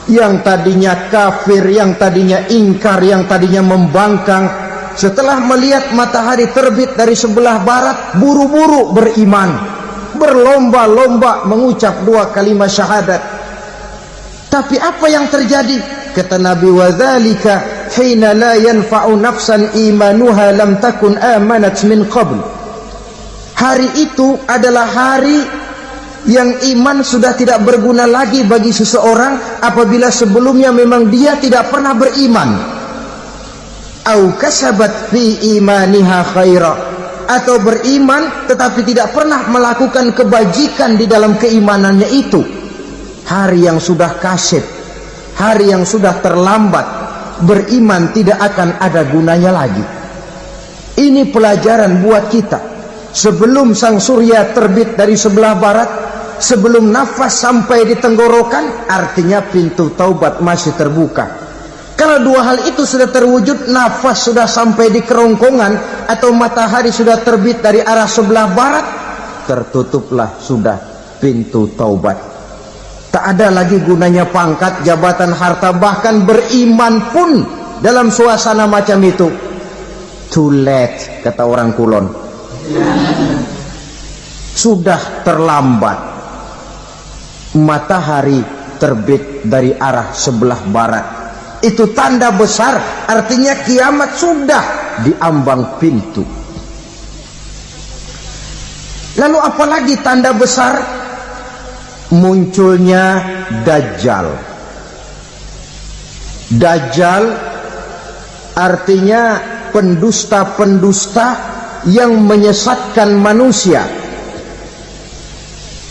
Yang tadinya kafir, yang tadinya ingkar, yang tadinya membangkang, setelah melihat matahari terbit dari sebelah barat, buru-buru beriman, berlomba-lomba mengucap dua kalimat syahadat. Tapi apa yang terjadi? Kata Nabi, wadzalika hina la yanfa'u nafsan imanuha lam takun amanat min qabl. Hari itu adalah hari yang iman sudah tidak berguna lagi bagi seseorang apabila sebelumnya memang dia tidak pernah beriman. Au kasabat fi imaniha khaira, atau beriman tetapi tidak pernah melakukan kebajikan di dalam keimanannya itu. Hari yang sudah kasib, hari yang sudah terlambat, beriman tidak akan ada gunanya lagi. Ini pelajaran buat kita. Sebelum sang surya terbit dari sebelah barat, sebelum nafas sampai di tenggorokan, artinya pintu taubat masih terbuka. Kalau dua hal itu sudah terwujud, nafas sudah sampai di kerongkongan atau matahari sudah terbit dari arah sebelah barat, tertutuplah sudah pintu taubat. Tak ada lagi gunanya pangkat, jabatan, harta, bahkan beriman pun dalam suasana macam itu too late, kata orang Kulon. Sudah terlambat. Matahari terbit dari arah sebelah barat, itu tanda besar, artinya kiamat sudah di ambang pintu. Lalu apalagi tanda besar? Munculnya Dajjal. Dajjal artinya pendusta-pendusta yang menyesatkan manusia.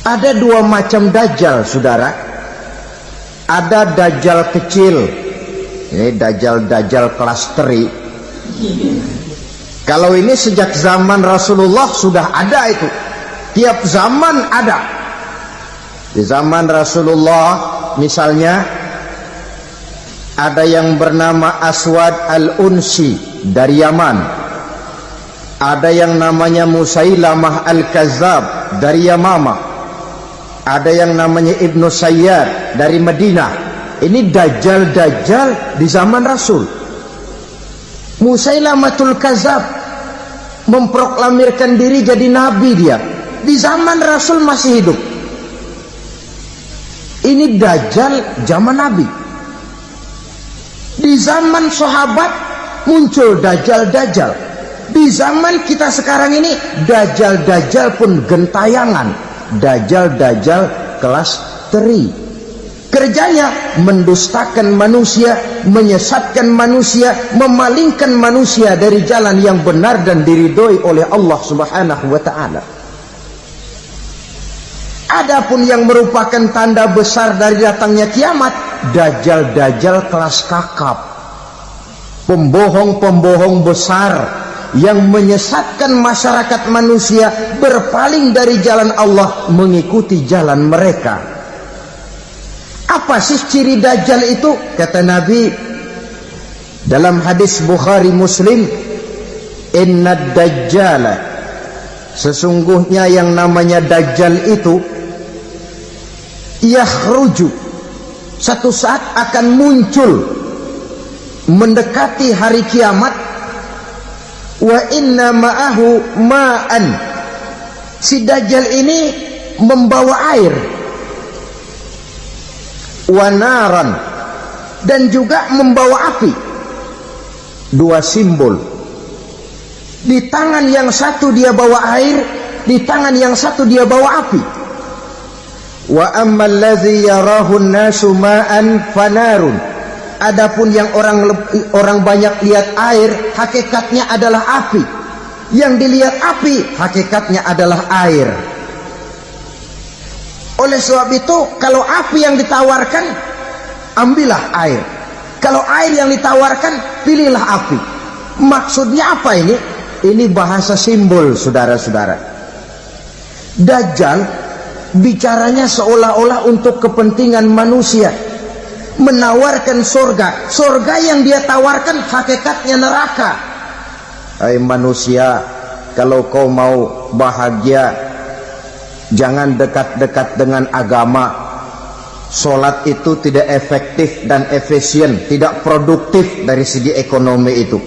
Ada dua macam Dajjal, saudara. Ada Dajjal kecil, Ini dajjal-dajjal kelas teri. Kalau ini sejak zaman Rasulullah sudah ada itu. Tiap zaman ada. Di zaman Rasulullah misalnya ada yang bernama Aswad al-Unsi dari Yaman. Ada yang namanya Musailamah al-Kazzab dari Yamama. Ada yang namanya Ibnu Sayyad dari Madinah. Ini dajjal-dajjal di zaman Rasul. Musailamatul Kazzab memproklamirkan diri jadi nabi dia. Di zaman Rasul masih hidup. Ini dajjal zaman Nabi. Di zaman sahabat muncul dajjal-dajjal. Di zaman kita sekarang ini dajjal-dajjal pun gentayangan. Dajjal-dajjal kelas teri. Kerjanya mendustakan manusia, menyesatkan manusia, memalingkan manusia dari jalan yang benar dan diridhoi oleh Allah Subhanahu wa taala. Adapun yang merupakan tanda besar dari datangnya kiamat, dajjal-dajjal kelas kakap. Pembohong-pembohong besar yang menyesatkan masyarakat manusia berpaling dari jalan Allah mengikuti jalan mereka. Apa sih ciri dajjal itu? Kata Nabi dalam hadis Bukhari Muslim, "Innad dajjala", sesungguhnya yang namanya dajjal itu yakhruju, satu saat akan muncul mendekati hari kiamat. Wa inna ma'ahu ma'an, si dajjal ini membawa air. Wa naran, dan juga membawa api. Dua simbol. Di tangan yang satu dia bawa air, di tangan yang satu dia bawa api. Wa ammal ladzi yarahu an-nasu ma'an fanarun, adapun yang orang banyak lihat air, hakikatnya adalah api. Yang dilihat api, hakikatnya adalah air. Oleh sebab itu, kalau api yang ditawarkan, ambillah air. Kalau air yang ditawarkan, pilihlah api. Maksudnya apa ini? Ini bahasa simbol, saudara-saudara. Dajjal bicaranya seolah-olah untuk kepentingan manusia, menawarkan surga. Surga yang dia tawarkan hakikatnya neraka. Hai manusia, kalau kau mau bahagia, jangan dekat-dekat dengan agama. Solat itu tidak efektif dan efisien, tidak produktif dari segi ekonomi itu.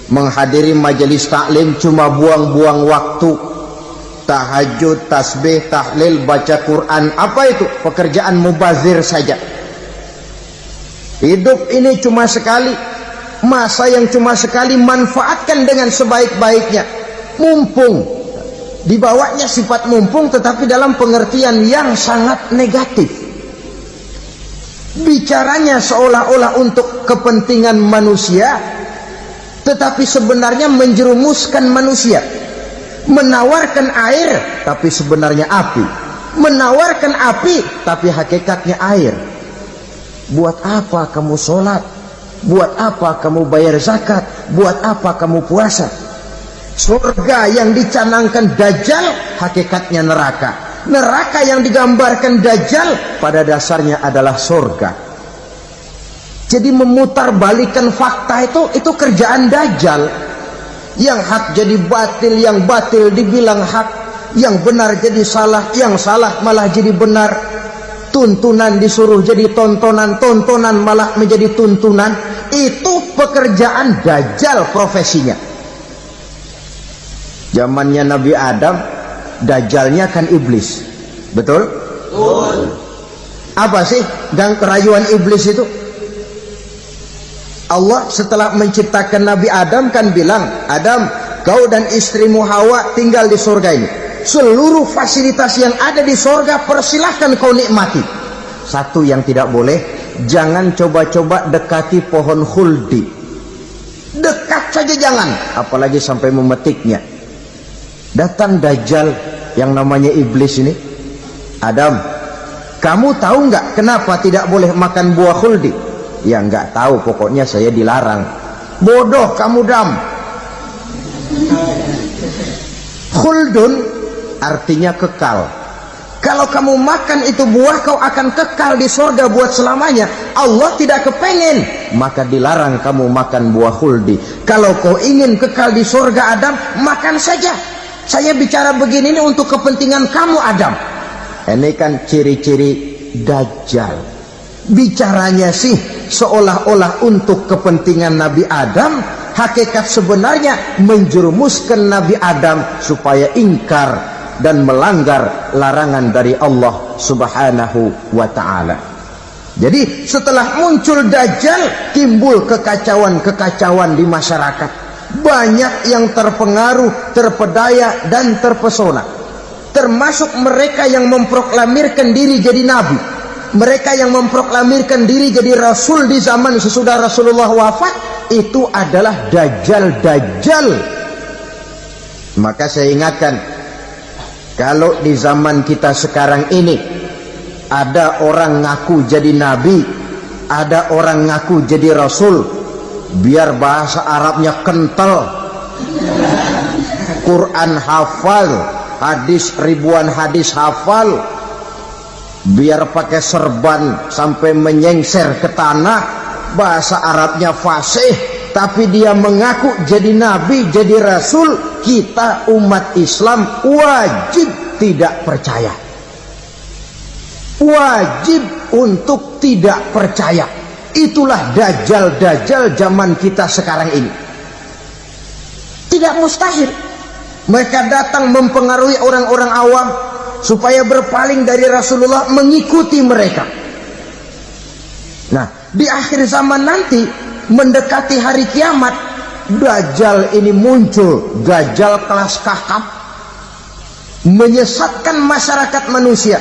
Menghadiri majelis taklim cuma buang-buang waktu. Tahajud, tasbih, tahlil, baca Quran, apa itu? Pekerjaan mubazir saja. Hidup ini cuma sekali, masa yang cuma sekali, manfaatkan dengan sebaik-baiknya. Mumpung, dibawanya sifat mumpung, tetapi dalam pengertian yang sangat negatif. Bicaranya seolah-olah untuk kepentingan manusia, tetapi sebenarnya menjerumuskan manusia. Menawarkan air, tapi sebenarnya api. Menawarkan api, tapi hakikatnya air. Buat apa kamu sholat? Buat apa kamu bayar zakat? Buat apa kamu puasa? Surga yang dicanangkan Dajjal, hakikatnya neraka. Neraka yang digambarkan Dajjal, pada dasarnya adalah surga. Jadi memutarbalikan fakta itu kerjaan Dajjal. Yang hak jadi batil, yang batil dibilang hak, yang benar jadi salah, yang salah malah jadi benar. Tuntunan disuruh jadi tontonan, tontonan malah menjadi tuntunan. Itu pekerjaan Dajjal profesinya. Zamannya Nabi Adam, Dajjalnya kan iblis. Betul? Betul. Apa sih gang kerayuan iblis itu? Allah setelah menciptakan Nabi Adam kan bilang, Adam, kau dan istrimu Hawa tinggal di surga ini. Seluruh fasilitas yang ada di surga persilahkan kau nikmati. Satu yang tidak boleh, jangan coba-coba dekati pohon khuldi. Dekat saja jangan, apalagi sampai memetiknya. Datang Dajjal yang namanya iblis ini. Adam, kamu tahu nggak kenapa tidak boleh makan buah khuldi? Ya nggak tahu, pokoknya saya dilarang. Bodoh kamu Dam. Khuldun artinya kekal. Kalau kamu makan itu buah, kau akan kekal di surga buat selamanya. Allah tidak kepengen, maka dilarang kamu makan buah khuldi. Kalau kau ingin kekal di surga Adam, makan saja. Saya bicara begini ini untuk kepentingan kamu Adam. Ini kan ciri-ciri Dajjal. Bicaranya sih seolah-olah untuk kepentingan Nabi Adam, hakikat sebenarnya menjerumuskan Nabi Adam supaya ingkar dan melanggar larangan dari Allah Subhanahu wa ta'ala. Jadi setelah muncul Dajjal, timbul kekacauan-kekacauan di masyarakat. Banyak yang terpengaruh, terpedaya dan terpesona. Termasuk mereka yang memproklamirkan diri jadi nabi, mereka yang memproklamirkan diri jadi rasul di zaman sesudah Rasulullah wafat. Itu adalah Dajjal. Maka saya ingatkan, kalau di zaman kita sekarang ini ada orang ngaku jadi nabi, ada orang ngaku jadi rasul, biar bahasa Arabnya kental, Quran hafal, hadis ribuan hadis hafal, biar pakai serban sampai menyengser ke tanah, bahasa Arabnya fasih, tapi dia mengaku jadi nabi, jadi rasul, kita umat Islam wajib tidak percaya. Wajib untuk tidak percaya. Itulah Dajjal zaman kita sekarang ini. Tidak mustahil mereka datang mempengaruhi orang-orang awam supaya berpaling dari Rasulullah, mengikuti mereka. Nah, di akhir zaman nanti, mendekati hari kiamat, Dajjal ini muncul, Dajjal kelas kakap, menyesatkan masyarakat manusia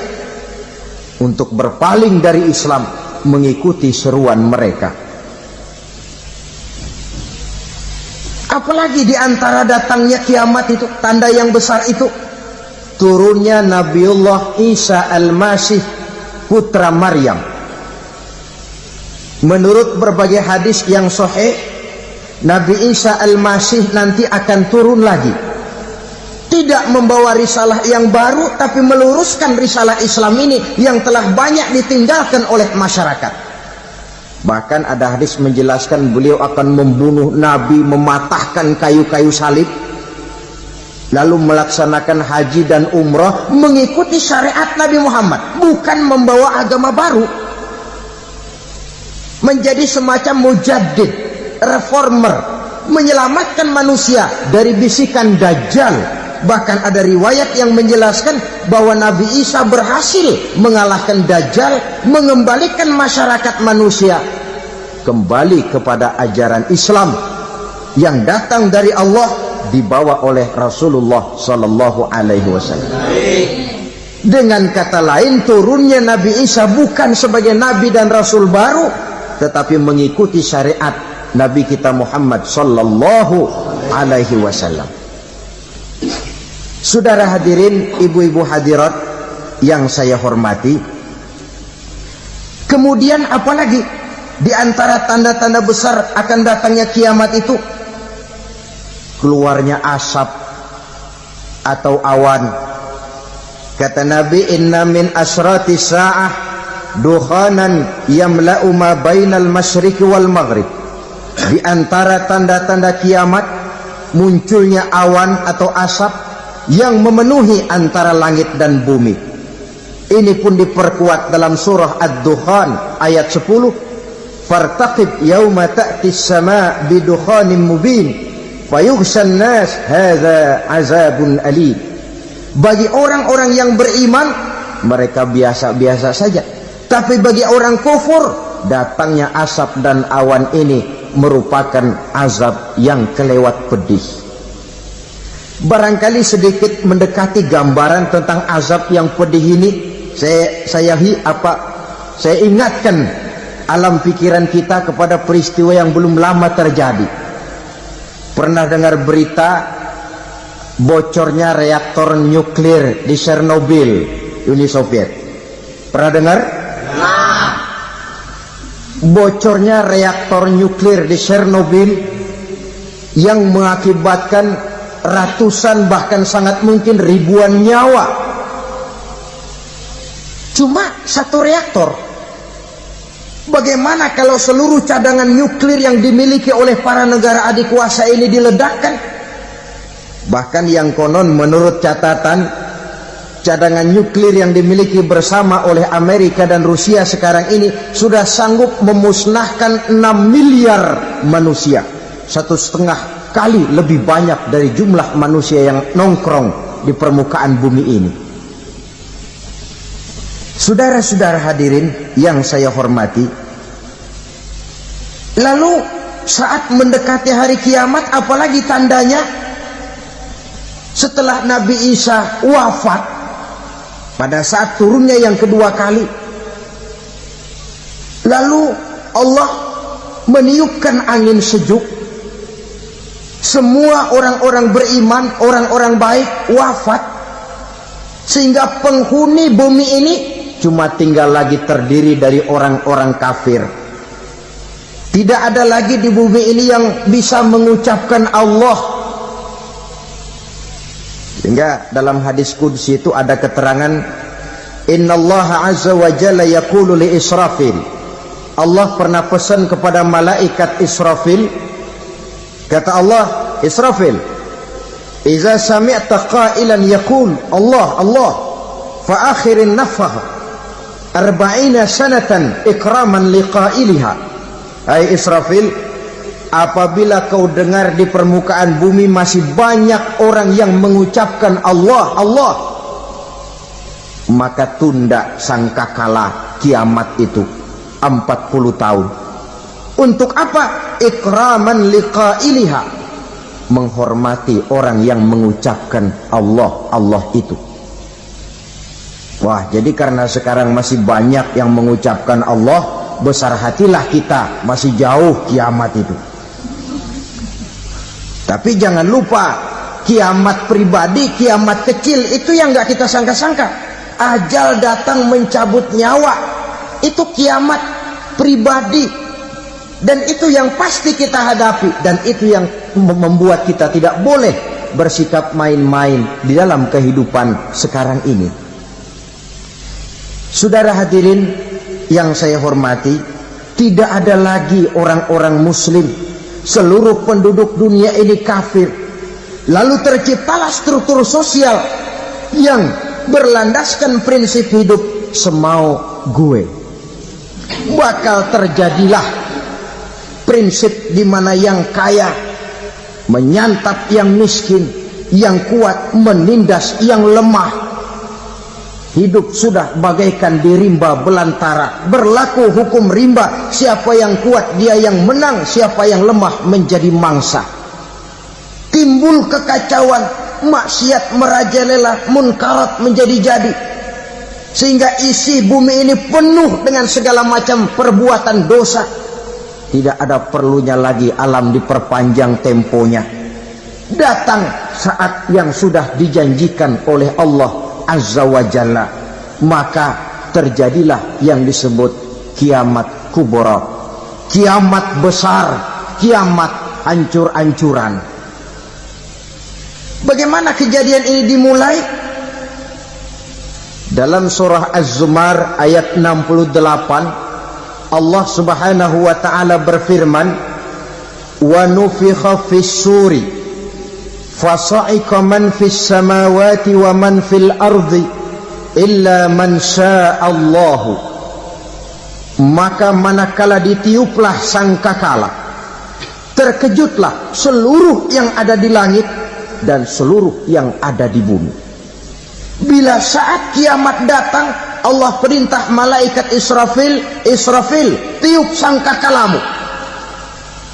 untuk berpaling dari Islam, mengikuti seruan mereka. Apalagi di antara datangnya kiamat itu, tanda yang besar itu, turunnya Nabiullah Isa Al-Masih, putra Maryam. Menurut berbagai hadis yang sahih, Nabi Isa Al-Masih nanti akan turun lagi, tidak membawa risalah yang baru, tapi meluruskan risalah Islam ini yang telah banyak ditinggalkan oleh masyarakat. Bahkan ada hadis menjelaskan beliau akan membunuh Nabi, mematahkan kayu-kayu salib, lalu melaksanakan haji dan umrah mengikuti syariat Nabi Muhammad, bukan membawa agama baru. Menjadi semacam mujaddid, reformer, menyelamatkan manusia dari bisikan Dajjal. Bahkan ada riwayat yang menjelaskan bahwa Nabi Isa berhasil mengalahkan Dajjal, mengembalikan masyarakat manusia kembali kepada ajaran Islam yang datang dari Allah, dibawa oleh Rasulullah Sallallahu Alaihi Wasallam. Dengan kata lain, turunnya Nabi Isa bukan sebagai Nabi dan Rasul baru, tetapi mengikuti syariat Nabi kita Muhammad Sallallahu Alaihi Wasallam. Saudara hadirin, ibu-ibu hadirat yang saya hormati, kemudian apalagi di antara tanda-tanda besar akan datangnya kiamat itu? Keluarnya asap atau awan. Kata Nabi, inna min asrati sa'ah dukhanan yamla'u ma bainal masyriqi wal maghrib. Di antara tanda-tanda kiamat, munculnya awan atau asap yang memenuhi antara langit dan bumi. Ini pun diperkuat dalam surah Ad-Dukhan ayat 10. Fartaqib yauma ta'ti as-sama' bidukhanin mubin fayughshan nas hadza azabun alim. Bagi orang-orang yang beriman, mereka biasa-biasa saja. Tapi bagi orang kufur, datangnya asap dan awan ini merupakan azab yang kelewat pedih. Barangkali sedikit mendekati gambaran tentang azab yang pedih ini, saya ingatkan alam pikiran kita kepada peristiwa yang belum lama terjadi. Pernah dengar berita bocornya reaktor nuklir di Chernobyl, Uni Soviet? Pernah dengar? bocornya reaktor nuklir di Chernobyl yang mengakibatkan ratusan bahkan sangat mungkin ribuan nyawa. Cuma satu reaktor. Bagaimana kalau seluruh cadangan nuklir yang dimiliki oleh para negara adik kuasa ini diledakkan? Bahkan yang konon menurut catatan, cadangan nuklir yang dimiliki bersama oleh Amerika dan Rusia sekarang ini sudah sanggup memusnahkan 6 miliar manusia. 1,5 kali lebih banyak dari jumlah manusia yang nongkrong di permukaan bumi ini. Saudara-saudara hadirin yang saya hormati, lalu saat mendekati hari kiamat, apalagi tandanya setelah Nabi Isa wafat pada saat turunnya yang kedua kali, lalu Allah meniupkan angin sejuk, semua orang-orang beriman, orang-orang baik wafat, sehingga penghuni bumi ini cuma tinggal lagi terdiri dari orang-orang kafir. Tidak ada lagi di bumi ini yang bisa mengucapkan Allah. Sehingga dalam hadis qudsi itu ada keterangan, Innallaha azza wa jalla yaqulu li Israfil. Allah pernah pesan kepada malaikat Israfil, kata Allah, Israfil, iza sami'ta qailan yaqul Allah Allah fa akhirin nafah 40 sanatan ikraman liqailiha. Hai Israfil, apabila kau dengar di permukaan bumi masih banyak orang yang mengucapkan Allah Allah, maka tunda sangkakala kiamat itu 40 tahun. Untuk apa? Ikraman liqailiha, menghormati orang yang mengucapkan Allah Allah itu. Wah, jadi karena sekarang masih banyak yang mengucapkan Allah, besar hatilah kita, masih jauh kiamat itu. Tapi jangan lupa, kiamat pribadi, kiamat kecil itu yang gak kita sangka-sangka. Ajal datang mencabut nyawa, itu kiamat pribadi. Dan itu yang pasti kita hadapi. Dan itu yang membuat kita tidak boleh bersikap main-main di dalam kehidupan sekarang ini. Saudara hadirin yang saya hormati, tidak ada lagi orang-orang muslim. Seluruh penduduk dunia ini kafir. Lalu terciptalah struktur sosial yang berlandaskan prinsip hidup semau gue. Bakal terjadilah prinsip di mana yang kaya menyantap yang miskin, yang kuat menindas yang lemah. Hidup sudah bagaikan di rimba belantara, berlaku hukum rimba. Siapa yang kuat dia yang menang, siapa yang lemah menjadi mangsa. Timbul kekacauan, maksiat merajalela, munkarat menjadi-jadi, sehingga isi bumi ini penuh dengan segala macam perbuatan dosa. Tidak ada perlunya lagi alam diperpanjang temponya. Datang saat yang sudah dijanjikan oleh Allah Azza wa Jalla, maka terjadilah yang disebut kiamat kubra, kiamat besar, kiamat hancur-hancuran. Bagaimana kejadian ini dimulai? Dalam surah Az-Zumar ayat 68, Allah Subhanahu wa taala berfirman, wa nufikha fis-suri fasa'iqa man fis samawati wa man fil ardi illa man sya'allahu. Maka manakala ditiuplah sangkakala, terkejutlah seluruh yang ada di langit dan seluruh yang ada di bumi. Bila saat kiamat datang, Allah perintah malaikat Israfil, Israfil, tiup sangkakalamu.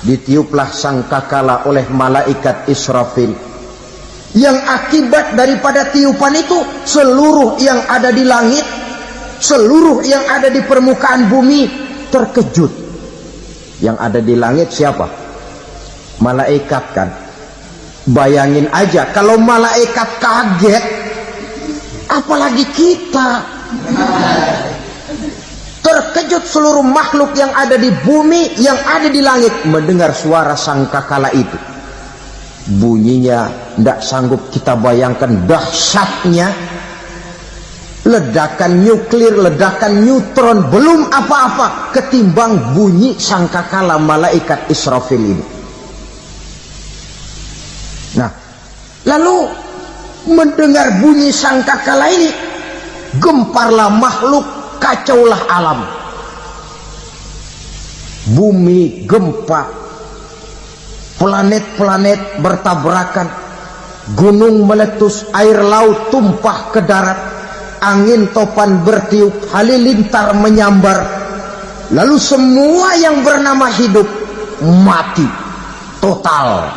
Ditiuplah sangkakala oleh malaikat Israfil. Yang akibat daripada tiupan itu, seluruh yang ada di langit, seluruh yang ada di permukaan bumi terkejut. Yang ada di langit siapa? Malaikat kan. Bayangin aja kalau malaikat kaget, apalagi kita. terkejut seluruh makhluk yang ada di bumi, yang ada di langit mendengar suara sangkakala itu. Bunyinya tidak sanggup kita bayangkan dahsyatnya. Ledakan nuklir, ledakan neutron, belum apa-apa ketimbang bunyi sangkakala malaikat Israfil ini. Nah, lalu mendengar bunyi sangkakala ini, gemparlah makhluk, kacaulah alam. Bumi gempa, planet-planet bertabrakan, gunung meletus, air laut tumpah ke darat, angin topan bertiup, halilintar menyambar. Lalu semua yang bernama hidup mati total.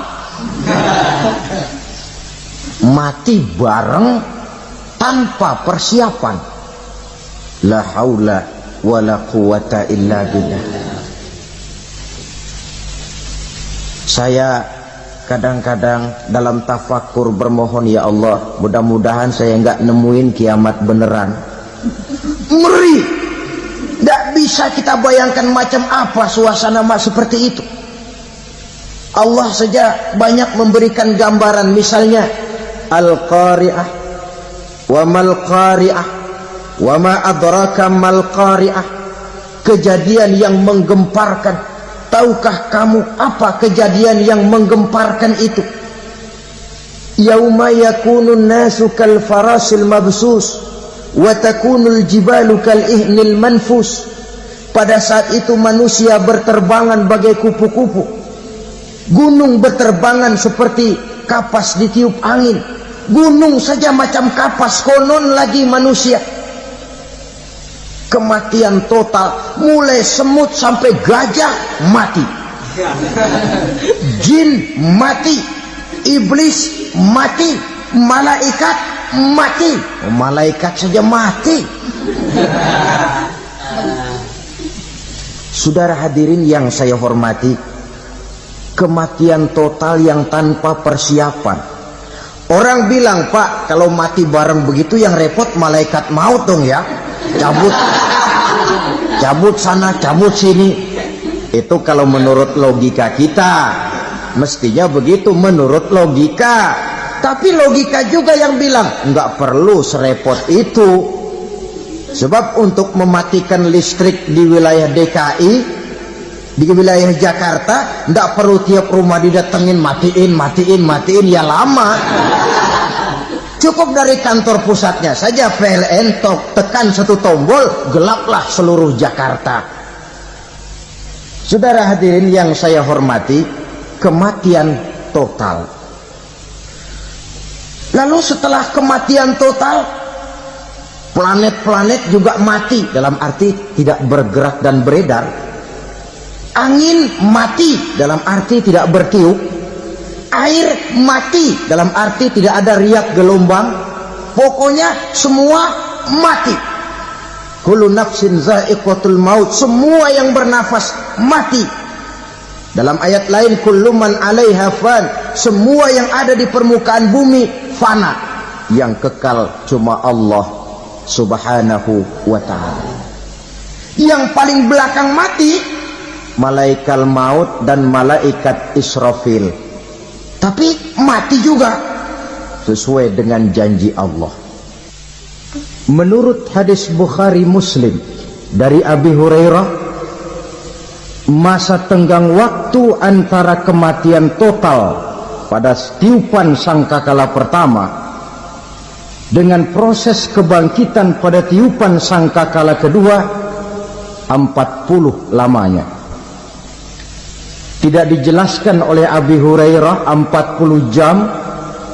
Mati bareng tanpa persiapan. La haula wala quwata illa billah. Saya kadang-kadang dalam tafakur bermohon, ya Allah, mudah-mudahan saya enggak nemuin kiamat beneran. Ngeri. Tidak bisa kita bayangkan macam apa suasana seperti itu. Allah saja banyak memberikan gambaran, misalnya Al-Qari'ah, wa mal qari'ah, wa ma adraka mal qari'ah. Kejadian yang menggemparkan. Tahukah kamu apa kejadian yang menggemparkan itu? Yauma yakunun nasu kal farasil mabsus wa takunul jibalu kal ihnil manfus. Pada saat itu manusia berterbangan bagai kupu-kupu, gunung berterbangan seperti kapas ditiup angin. Gunung saja macam kapas, konon lagi manusia. Kematian total, mulai semut sampai gajah mati, jin mati, iblis mati, malaikat mati. Malaikat saja mati. Saudara hadirin yang saya hormati, kematian total yang tanpa persiapan. Orang bilang, Pak, kalau mati bareng begitu yang repot malaikat maut dong ya. Cabut sana, cabut sini. Itu kalau menurut logika kita, mestinya begitu menurut logika. Tapi logika juga yang bilang nggak perlu serepot itu. Sebab untuk mematikan listrik di wilayah DKI, di wilayah Jakarta, nggak perlu tiap rumah didatengin matiin, ya lama. Cukup dari kantor pusatnya saja PLN, tekan satu tombol, gelaplah seluruh Jakarta. Saudara hadirin yang saya hormati, kematian total. Lalu setelah kematian total, planet-planet juga mati, dalam arti tidak bergerak dan beredar. Angin mati, dalam arti tidak bertiup. Air mati, dalam arti tidak ada riak gelombang. Pokoknya semua mati. Kullu nafsin za'iqatul maut, semua yang bernafas mati. Dalam ayat lain, kullu man 'alaiha fan, semua yang ada di permukaan bumi fana. Yang kekal cuma Allah Subhanahu wa ta'ala. Yang paling belakang mati malaikat maut dan malaikat Israfil. Tapi mati juga sesuai dengan janji Allah. Menurut hadis Bukhari Muslim dari Abi Hurairah, masa tenggang waktu antara kematian total pada tiupan sangkakala pertama dengan proses kebangkitan pada tiupan sangkakala kedua 40 lamanya. Tidak dijelaskan oleh Abi Hurairah 40 jam,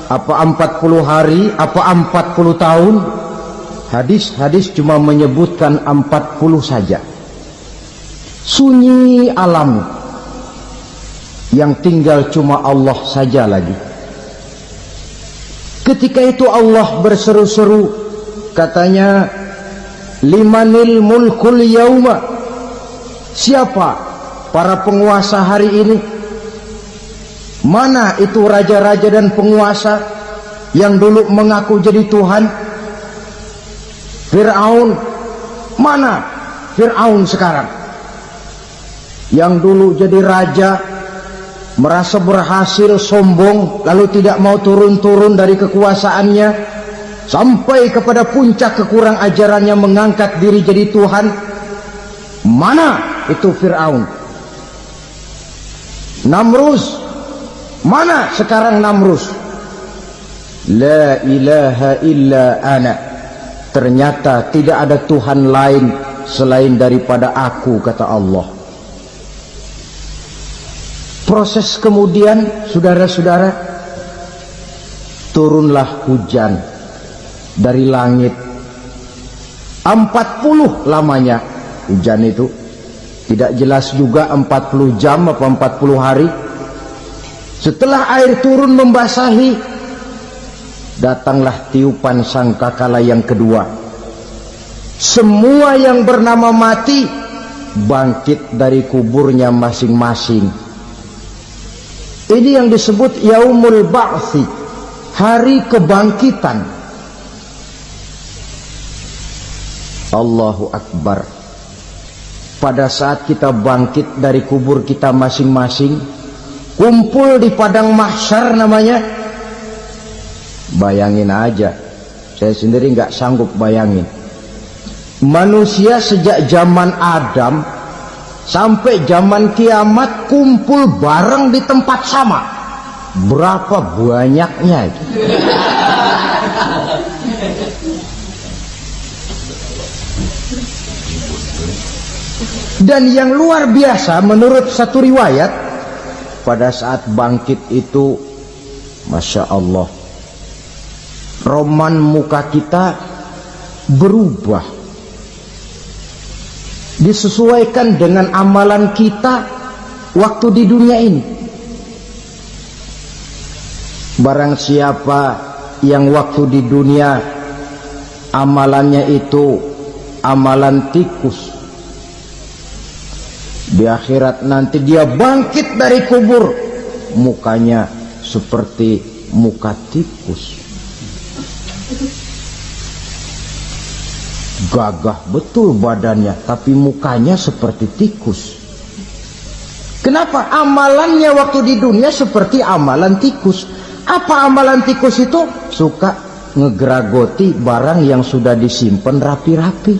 apa 40 hari, apa 40 tahun. Hadis-hadis cuma menyebutkan 40 saja. Sunyi alam, yang tinggal cuma Allah saja lagi. Ketika itu Allah berseru-seru, katanya, limanil mulkul yauma, siapa para penguasa hari ini? Mana itu raja-raja dan penguasa yang dulu mengaku jadi Tuhan? Fir'aun mana? Fir'aun sekarang, yang dulu jadi raja, merasa berhasil, sombong, lalu tidak mau turun-turun dari kekuasaannya, sampai kepada puncak kekurang ajarannya, mengangkat diri jadi Tuhan. Mana itu Fir'aun? Namrus, mana sekarang Namrus? La ilaha illa ana, ternyata tidak ada Tuhan lain selain daripada aku, kata Allah. Proses kemudian, saudara-saudara, turunlah hujan dari langit. 40 lamanya hujan itu, tidak jelas juga 40 jam apa 40 hari. Setelah air turun membasahi, datanglah tiupan sangkakala yang kedua. Semua yang bernama mati bangkit dari kuburnya masing-masing. Ini yang disebut Yaumul Ba'thi, hari kebangkitan. Allahu Akbar. Pada saat kita bangkit dari kubur kita masing-masing, kumpul di padang mahsyar namanya. Bayangin aja, saya sendiri nggak sanggup bayangin. Manusia sejak zaman Adam sampai zaman kiamat kumpul bareng di tempat sama. Berapa banyaknya itu? Dan yang luar biasa, menurut satu riwayat, pada saat bangkit itu, Masya Allah, roman muka kita berubah, disesuaikan dengan amalan kita waktu di dunia ini. Barang siapa yang waktu di dunia amalannya itu amalan tikus, di akhirat nanti dia bangkit dari kubur, mukanya seperti muka tikus. Gagah betul badannya, tapi mukanya seperti tikus. Kenapa? Amalannya waktu di dunia seperti amalan tikus. Apa amalan tikus itu? Suka ngegeragoti barang yang sudah disimpan rapi-rapi.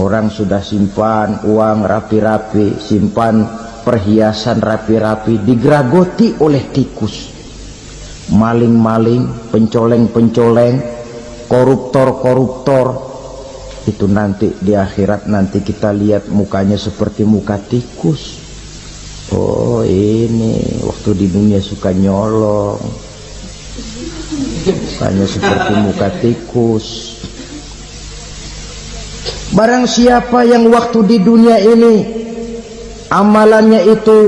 Orang sudah simpan uang rapi-rapi, simpan perhiasan rapi-rapi, digeragoti oleh tikus. Maling-maling, pencoleng-pencoleng, koruptor-koruptor, itu nanti di akhirat nanti kita lihat mukanya seperti muka tikus. Oh, ini waktu di dunia suka nyolong, mukanya seperti muka tikus. Barang siapa yang waktu di dunia ini amalannya itu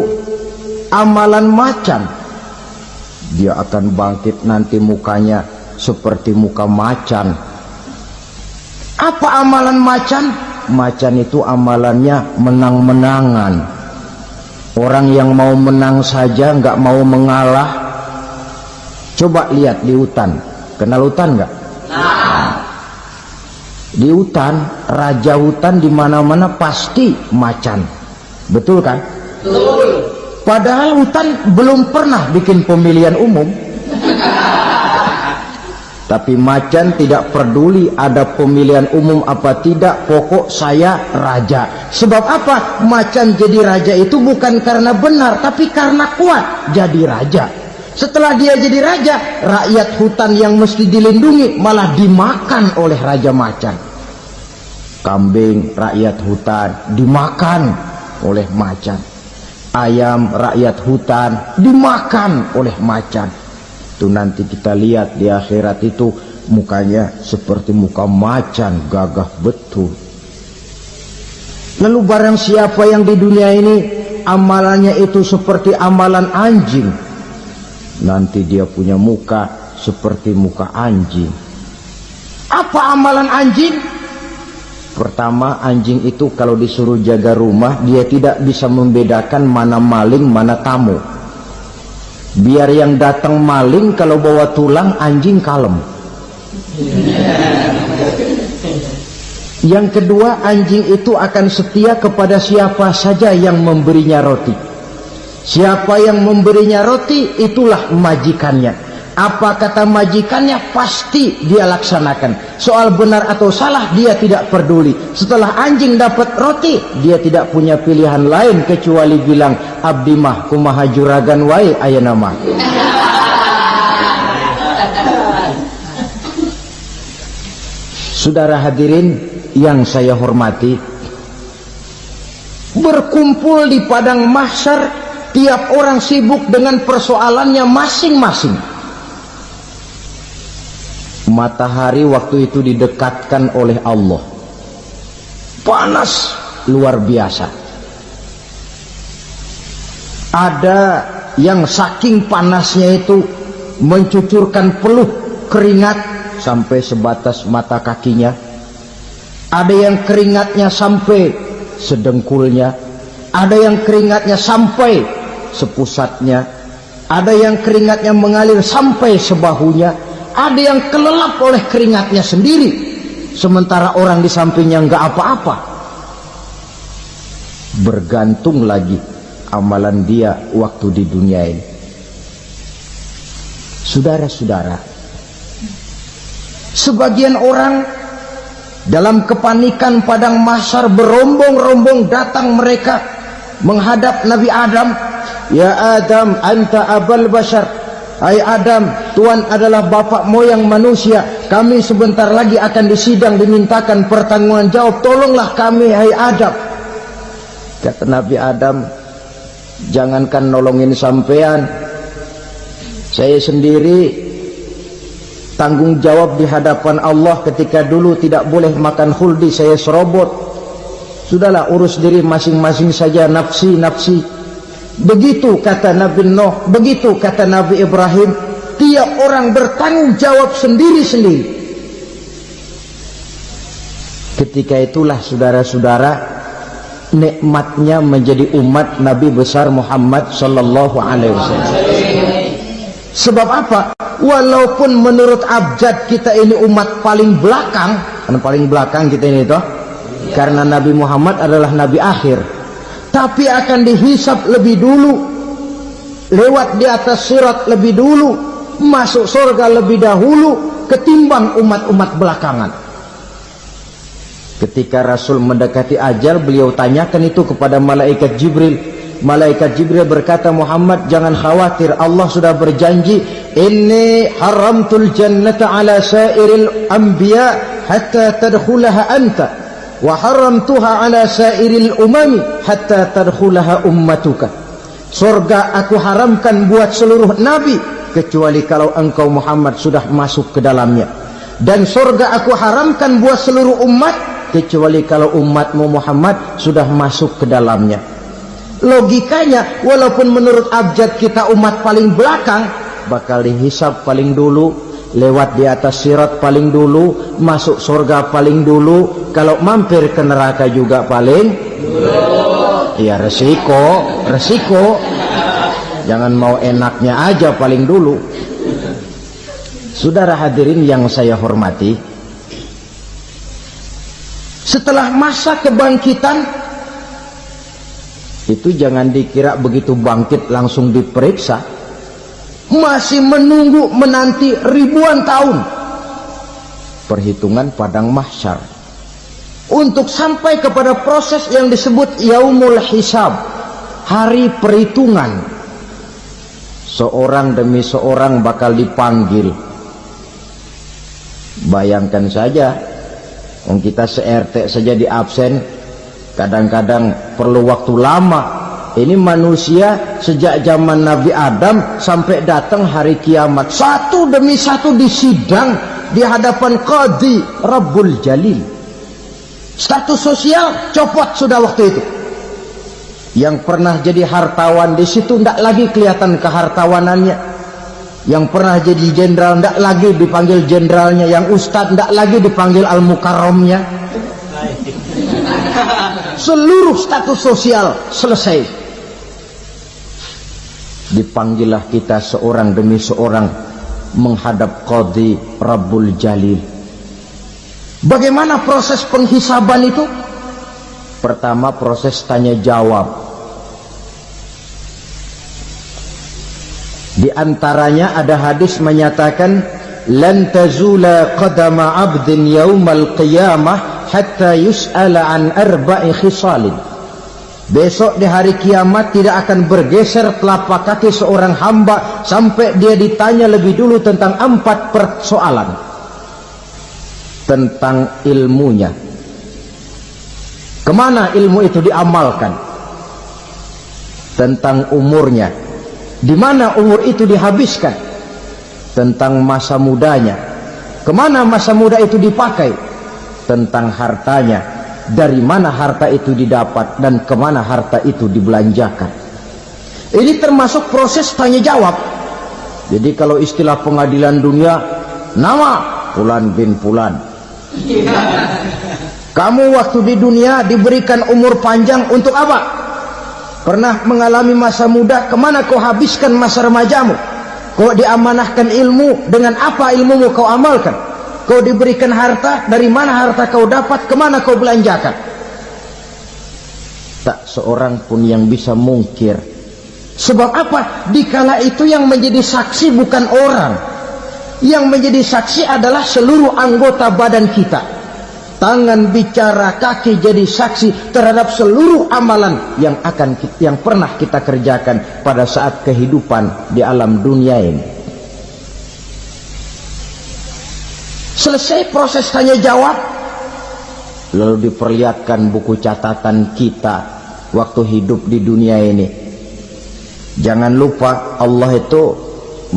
amalan macan, dia akan bangkit nanti mukanya seperti muka macan. Apa amalan macan? Macan itu amalannya menang-menangan. Orang yang mau menang saja nggak mau mengalah. Coba lihat di hutan, kenal hutan nggak? Di hutan, raja hutan di mana-mana pasti macan, betul kan? Betul. Padahal hutan belum pernah bikin pemilihan umum. Tapi macan tidak peduli ada pemilihan umum apa tidak, pokok saya raja. Sebab apa? Macan jadi raja itu bukan karena benar, tapi karena kuat jadi raja. Setelah dia jadi raja, rakyat hutan yang mesti dilindungi malah dimakan oleh raja macan. Kambing rakyat hutan dimakan oleh macan. Ayam rakyat hutan dimakan oleh macan. Itu nanti kita lihat di akhirat itu mukanya seperti muka macan, gagah betul. Lalu barang siapa yang di dunia ini amalannya itu seperti amalan anjing, nanti dia punya muka seperti muka anjing. Apa amalan anjing? Pertama, anjing itu kalau disuruh jaga rumah, dia tidak bisa membedakan mana maling, mana tamu. Biar yang datang maling, kalau bawa tulang, anjing kalem. Yang kedua, anjing itu akan setia kepada siapa saja yang memberinya roti. Siapa yang memberinya roti, itulah majikannya. Apa kata majikannya, pasti dia laksanakan. Soal benar atau salah, dia tidak peduli. Setelah anjing dapat roti, dia tidak punya pilihan lain kecuali bilang, abdi mah kumaha juragan wae ayeuna mah. Saudara hadirin yang saya hormati, berkumpul di padang mahsyar, tiap orang sibuk dengan persoalannya masing-masing. Matahari waktu itu didekatkan oleh Allah, panas luar biasa. Ada yang saking panasnya itu mencucurkan peluh keringat sampai sebatas mata kakinya. Ada yang keringatnya sampai sedengkulnya, ada yang keringatnya sampai sepusatnya, ada yang keringatnya mengalir sampai sebahunya, ada yang kelelap oleh keringatnya sendiri, sementara orang di sampingnya nggak apa-apa. Bergantung lagi amalan dia waktu di dunia ini. Saudara-saudara, sebagian orang dalam kepanikan padang mahsyar berombong-rombong datang mereka menghadap Nabi Adam. Ya Adam, anta abal bashar. Hai Adam, Tuhan adalah bapak moyang manusia. Kami sebentar lagi akan disidang, dimintakan pertanggungan jawab. Tolonglah kami, hai Adam. Kata Nabi Adam, jangankan nolongin sampean, saya sendiri tanggung jawab di hadapan Allah. Ketika dulu tidak boleh makan khuldi, saya serobot. Sudahlah, urus diri masing-masing saja, nafsi. Begitu kata Nabi Nuh, begitu kata Nabi Ibrahim. Tiap orang bertanggung jawab sendiri-sendiri. Ketika itulah saudara-saudara, nikmatnya menjadi umat Nabi besar Muhammad sallallahu alaihi wasallam. Sebab apa? Walaupun menurut abjad kita ini umat paling belakang, kan paling belakang kita ini toh, karena Nabi Muhammad adalah Nabi akhir, tapi akan dihisap lebih dulu, lewat di atas sirat lebih dulu, masuk surga lebih dahulu ketimbang umat-umat belakangan. Ketika Rasul mendekati ajal, beliau tanyakan itu kepada malaikat Jibril. Malaikat Jibril berkata, Muhammad jangan khawatir, Allah sudah berjanji, inni haramtul jannata ala sairil anbiya hatta tadkhulaha anta wa haramtuha ala sairil umami hatta tadkhulaha ummatuka. Surga aku haramkan buat seluruh nabi kecuali kalau engkau Muhammad sudah masuk ke dalamnya, dan surga aku haramkan buat seluruh umat kecuali kalau umatmu Muhammad sudah masuk ke dalamnya. Logikanya, walaupun menurut abjad kita umat paling belakang, bakal dihisab paling dulu, lewat di atas sirat paling dulu, masuk surga paling dulu, kalau mampir ke neraka juga paling dulu. Ya resiko. Jangan mau enaknya aja paling dulu. Saudara hadirin yang saya hormati, setelah masa kebangkitan itu jangan dikira begitu bangkit langsung diperiksa, masih menunggu menanti ribuan tahun perhitungan padang mahsyar untuk sampai kepada proses yang disebut yaumul hisab, hari perhitungan. Seorang demi seorang bakal dipanggil. Bayangkan saja, kita se-RT saja di absen, kadang-kadang perlu waktu lama. Ini manusia sejak zaman Nabi Adam sampai datang hari kiamat, satu demi satu disidang di hadapan Qadhi Rabbul Jalil. Status sosial copot sudah waktu itu. Yang pernah jadi hartawan di situ tidak lagi kelihatan kehartawanannya. Yang pernah jadi jenderal tidak lagi dipanggil jenderalnya. Yang ustadz tidak lagi dipanggil al-mukarramnya. Seluruh status sosial selesai. Dipanggillah kita seorang demi seorang menghadap Qadhi Rabbul Jalil. Bagaimana proses penghisaban itu? Pertama, proses tanya jawab. Di antaranya ada hadis menyatakan, lan tazula qadama 'abdin yaumal qiyamah hatta yus'ala an arba'i khisalin. Besok di hari kiamat tidak akan bergeser telapak kaki seorang hamba sampai dia ditanya lebih dulu tentang 4 persoalan. Tentang ilmunya. Kemana ilmu itu diamalkan? Tentang umurnya. Di mana umur itu dihabiskan? Tentang masa mudanya. Kemana masa muda itu dipakai? Tentang hartanya. Dari mana harta itu didapat dan kemana harta itu dibelanjakan. Ini termasuk proses tanya jawab. Jadi kalau istilah pengadilan dunia, nama Fulan bin Fulan. Kamu waktu di dunia diberikan umur panjang untuk apa? Pernah mengalami masa muda, kemana kau habiskan masa remajamu? Kau diamanahkan ilmu, dengan apa ilmumu kau amalkan? Kau diberikan harta, dari mana harta kau dapat, kemana kau belanjakan? Tak seorang pun yang bisa mungkir. Sebab apa? Dikala itu yang menjadi saksi bukan orang. Yang menjadi saksi adalah seluruh anggota badan kita. Tangan bicara, kaki jadi saksi terhadap seluruh amalan yang pernah kita kerjakan pada saat kehidupan di alam dunia ini. Selesai proses tanya jawab, lalu diperlihatkan buku catatan kita waktu hidup di dunia ini. Jangan lupa Allah itu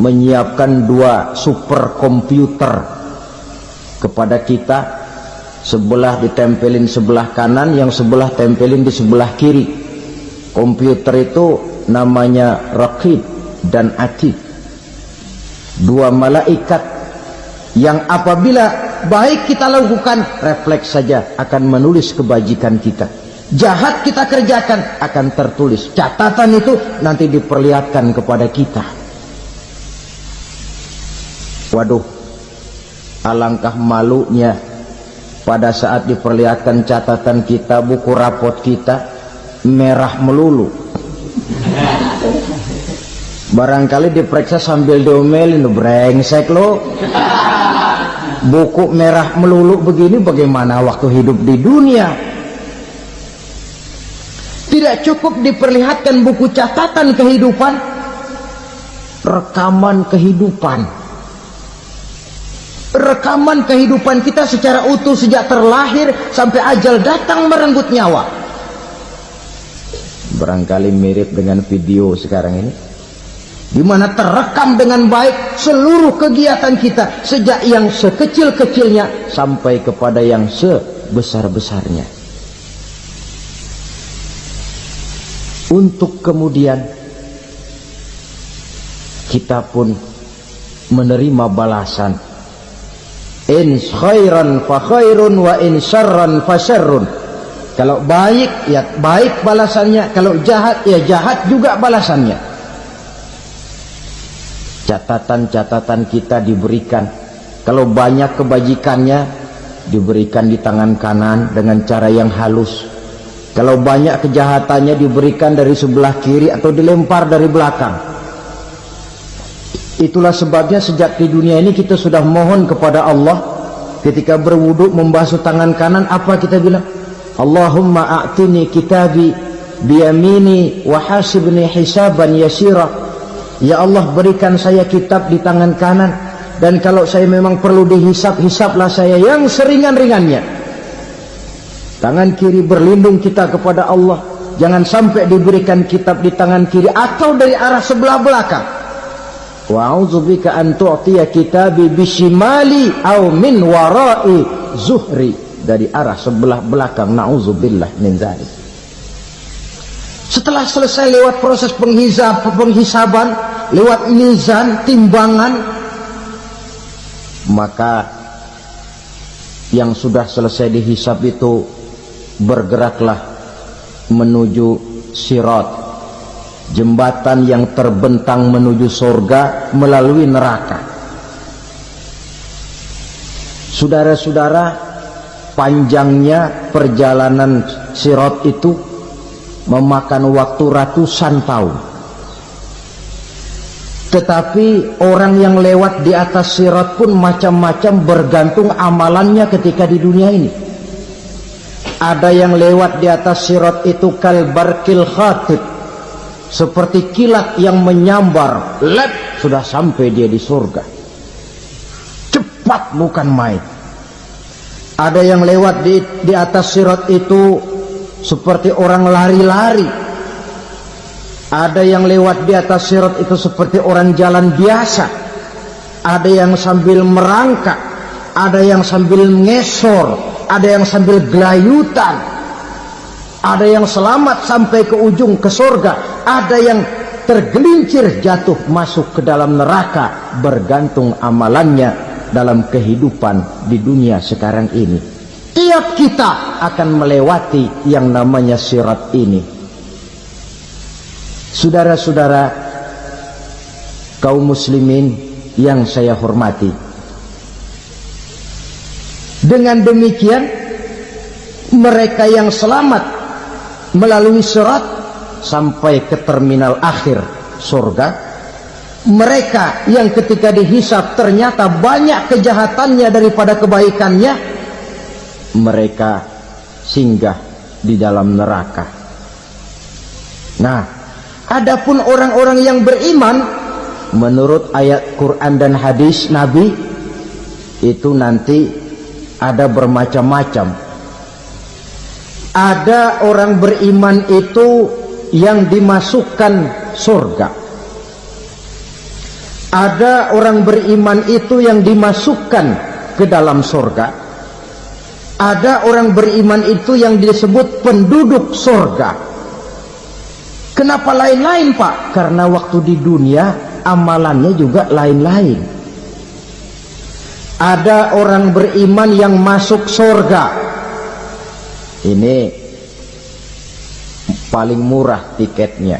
menyiapkan 2 superkomputer kepada kita. Sebelah ditempelin sebelah kanan, yang sebelah tempelin di sebelah kiri. Komputer itu namanya Raqib dan Atid. 2 malaikat yang apabila baik kita lakukan, refleks saja akan menulis kebajikan kita. Jahat kita kerjakan akan tertulis. Catatan itu nanti diperlihatkan kepada kita. Waduh, alangkah malunya pada saat diperlihatkan catatan kita, buku rapot kita merah melulu. Barangkali diperiksa sambil diomelin, brengsek lo. Buku merah melulu begini, bagaimana waktu hidup di dunia? Tidak cukup diperlihatkan buku catatan kehidupan, rekaman kehidupan. Rekaman kehidupan kita secara utuh sejak terlahir sampai ajal datang merenggut nyawa. Barangkali mirip dengan video sekarang ini, di mana terekam dengan baik seluruh kegiatan kita sejak yang sekecil-kecilnya sampai kepada yang sebesar-besarnya. Untuk kemudian kita pun menerima balasan. In khairan fa khairun wa in syarran fa syarrun. Kalau baik ya baik balasannya, kalau jahat ya jahat juga balasannya. Catatan-catatan kita diberikan. Kalau banyak kebajikannya diberikan di tangan kanan dengan cara yang halus. Kalau banyak kejahatannya diberikan dari sebelah kiri atau dilempar dari belakang. Itulah sebabnya sejak di dunia ini kita sudah mohon kepada Allah. Ketika berwudu membasuh tangan kanan, apa kita bilang? Allahumma a'tini kitabi biyamini wa hasibni hisaban yasira. Ya Allah, berikan saya kitab di tangan kanan, dan kalau saya memang perlu dihisap, hisaplah saya yang seringan-ringannya. Tangan kiri berlindung kita kepada Allah, jangan sampai diberikan kitab di tangan kiri atau dari arah sebelah belakang. Wa a'udzubika an tu'tiya kitabi bishimali aw min wara'i zuhri, dari arah sebelah belakang. Na'udzubillah min dzalik. Setelah selesai lewat proses penghisaban, lewat mizan, timbangan, maka yang sudah selesai dihisab itu bergeraklah menuju sirat, jembatan yang terbentang menuju surga melalui neraka. Saudara-saudara, panjangnya perjalanan sirat itu memakan waktu ratusan tahun. Tetapi orang yang lewat di atas sirat pun macam-macam, bergantung amalannya ketika di dunia ini. Ada yang lewat di atas sirat itu kalbarkil khatib, seperti kilat yang menyambar, lep, sudah sampai dia di surga. Cepat bukan main. Ada yang lewat di atas sirat itu seperti orang lari-lari. Ada yang lewat di atas sirat itu seperti orang jalan biasa. Ada yang sambil merangkak, ada yang sambil ngesor, ada yang sambil gelayutan, ada yang selamat sampai ke ujung ke surga, ada yang tergelincir jatuh masuk ke dalam neraka, bergantung amalannya dalam kehidupan di dunia sekarang ini. Tiap kita akan melewati yang namanya sirat ini. Saudara-saudara kaum muslimin yang saya hormati, dengan demikian mereka yang selamat melalui sirat sampai ke terminal akhir surga, mereka yang ketika dihisab ternyata banyak kejahatannya daripada kebaikannya, mereka singgah di dalam neraka. Nah, adapun orang-orang yang beriman menurut ayat Quran dan hadis Nabi itu nanti ada bermacam-macam. Ada orang beriman itu yang dimasukkan surga. Ada orang beriman itu yang dimasukkan ke dalam surga. Ada orang beriman itu yang disebut penduduk surga. Kenapa lain-lain, Pak? Karena waktu di dunia amalannya juga lain-lain. Ada orang beriman yang masuk surga. Ini paling murah tiketnya.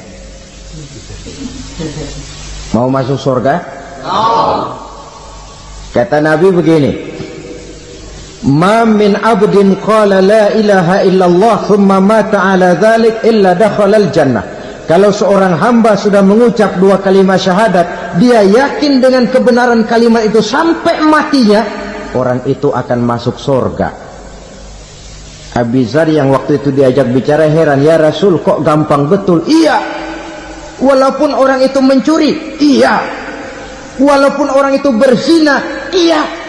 Mau masuk surga? Kata Nabi begini, ma min abdin qala la ilaha illallah thumma mata ala dhalik illa dakhalal jannah. Kalau seorang hamba sudah mengucap dua kalimat syahadat, dia yakin dengan kebenaran kalimat itu sampai matinya, orang itu akan masuk surga. Abi Dzar yang waktu itu diajak bicara heran, ya Rasul kok gampang betul? Iya, walaupun orang itu mencuri, iya, walaupun orang itu berzina, iya.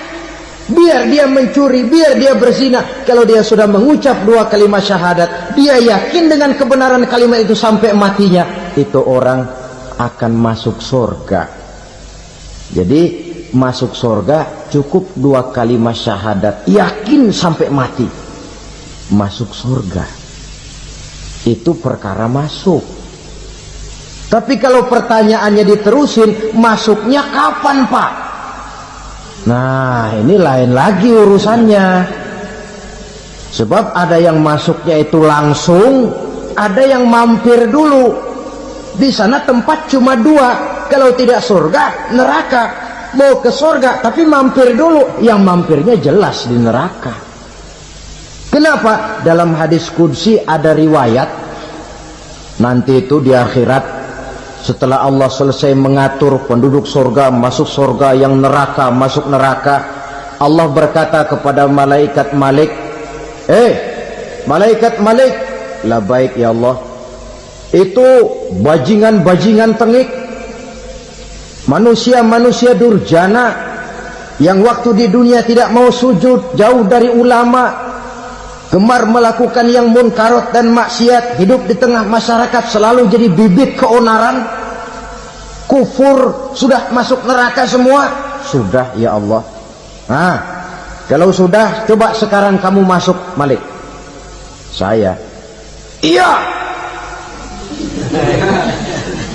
Biar dia mencuri, biar dia berzina, kalau dia sudah mengucap dua kalimat syahadat, dia yakin dengan kebenaran kalimat itu sampai matinya, itu orang akan masuk surga. Jadi masuk surga cukup dua kalimat syahadat, yakin sampai mati, masuk surga. Itu perkara masuk. Tapi kalau pertanyaannya diterusin, masuknya kapan, Pak? Nah, ini lain lagi urusannya. Sebab ada yang masuknya itu langsung, ada yang mampir dulu. Di sana tempat cuma dua, kalau tidak surga, neraka. Mau ke surga tapi mampir dulu, yang mampirnya jelas di neraka. Kenapa? Dalam hadis qudsi ada riwayat, nanti itu di akhirat, setelah Allah selesai mengatur penduduk surga masuk surga, yang neraka masuk neraka, Allah berkata kepada malaikat Malik, malaikat Malik, labaik ya Allah, itu bajingan-bajingan tengik, manusia-manusia durjana yang waktu di dunia tidak mau sujud, jauh dari ulama, gemar melakukan yang munkarat dan maksiat, hidup di tengah masyarakat selalu jadi bibit keonaran, kufur, sudah masuk neraka semua. Sudah ya Allah. Nah, kalau sudah, coba sekarang kamu masuk, Malik. Saya, iya,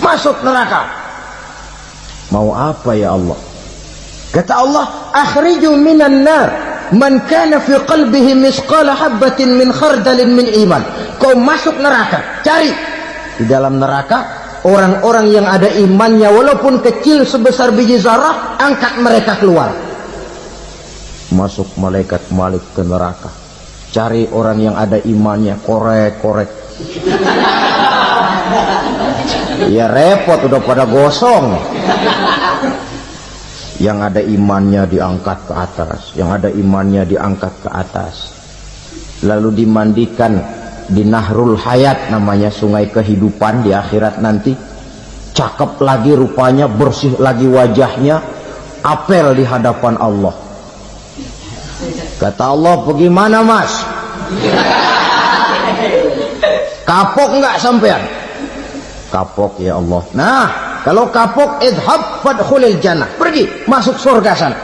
masuk neraka. Mau apa ya Allah? Kata Allah, akhriju minan nar man kana fi qalbihi misqala habatin min khardalin min iman. Kau masuk neraka, cari di dalam neraka orang-orang yang ada imannya walaupun kecil sebesar biji zarah, angkat mereka keluar. Masuk malaikat Malik ke neraka. Cari orang yang ada imannya, korek. Ya repot, udah pada gosong. Yang ada imannya diangkat ke atas, yang ada imannya diangkat ke atas. Lalu dimandikan di Nahrul Hayat, namanya sungai kehidupan di akhirat nanti. Cakep lagi rupanya, bersih lagi wajahnya, apel di hadapan Allah. Kata Allah, bagaimana mas? Kapok enggak sampean? Kapok ya Allah. Nah, kalau kapok, idhab fadkhulil jannah. Pergi, masuk surga sana.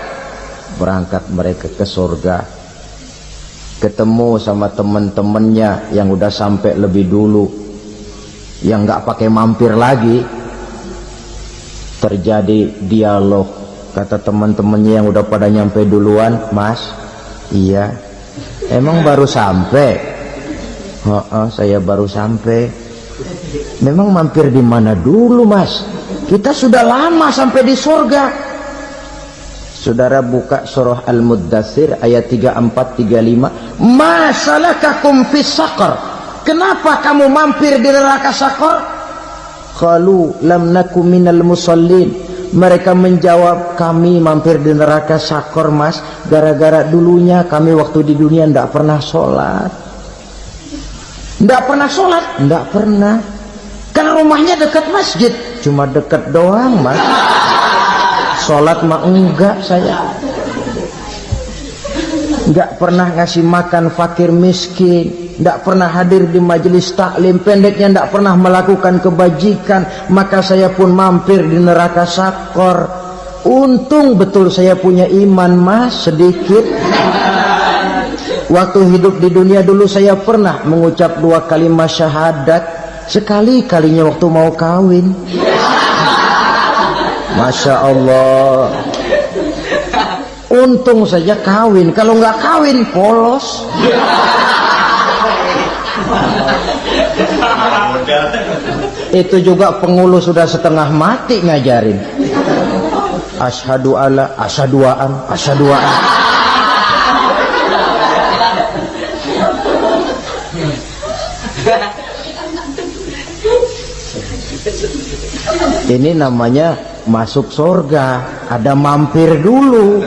Berangkat mereka ke surga. Ketemu sama teman-temannya yang udah sampai lebih dulu, yang enggak pakai mampir lagi. Terjadi dialog. Kata teman-temannya yang udah pada nyampe duluan, mas, iya, emang baru sampai? Saya baru sampai. Memang mampir di mana dulu mas? Kita sudah lama sampai di surga. Saudara buka surah Al-Muddathir ayat 34-35. Ma salakakum fis saqar? Kenapa kamu mampir di neraka Saqar? Qalu lam nakum minal musallin. Mereka menjawab, kami mampir di neraka Saqar mas, gara-gara dulunya kami waktu di dunia tidak pernah sholat. Tidak pernah sholat? Tidak pernah. Kan rumahnya dekat masjid, cuma dekat doang mas. Sholat mah enggak saya. Enggak pernah ngasih makan fakir miskin, tidak pernah hadir di majelis taklim, pendeknya tidak pernah melakukan kebajikan. Maka saya pun mampir di neraka Saqar. Untung betul saya punya iman mas, sedikit. Waktu hidup di dunia dulu saya pernah mengucap 2 kalimat syahadat, sekali-kalinya waktu mau kawin. Masya Allah. Untung saja kawin, kalau nggak kawin polos. Itu juga pengulu sudah setengah mati ngajarin. Asyhadu alla, asyaduaan. Ini namanya masuk surga, ada mampir dulu.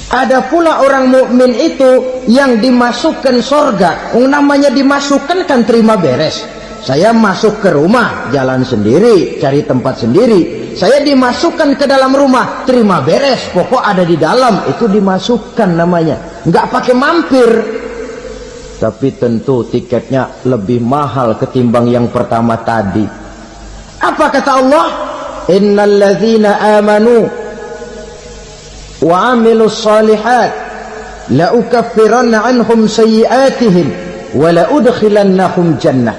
Ada pula orang mukmin itu yang dimasukkan surga. Namanya dimasukkan kan terima beres. Saya masuk ke rumah, jalan sendiri, cari tempat sendiri. Saya dimasukkan ke dalam rumah, terima beres, pokok ada di dalam, itu dimasukkan namanya. Nggak pakai mampir. Tapi tentu tiketnya lebih mahal ketimbang yang pertama tadi. Apa kata Allah? Innal ladzina amanu wa amilus salihat la ukaffiranna anhum sayyi'atihim wa la udkhilannahum jannah.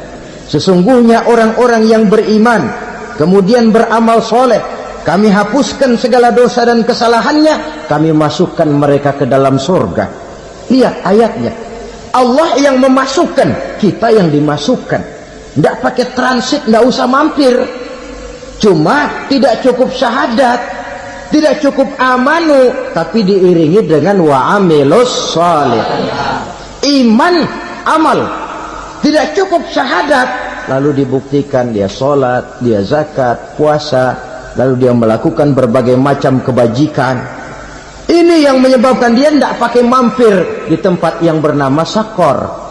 Sesungguhnya orang-orang yang beriman kemudian beramal soleh, kami hapuskan segala dosa dan kesalahannya, kami masukkan mereka ke dalam surga. Lihat ayatnya, Allah yang memasukkan, kita yang dimasukkan. Tidak pakai transit, tidak usah mampir. Cuma tidak cukup syahadat, tidak cukup amanu, tapi diiringi dengan wa'amilus salih. Iman, amal. Tidak cukup syahadat, lalu dibuktikan dia sholat, dia zakat, puasa, lalu dia melakukan berbagai macam kebajikan. Ini yang menyebabkan dia tidak pakai mampir di tempat yang bernama Saqar.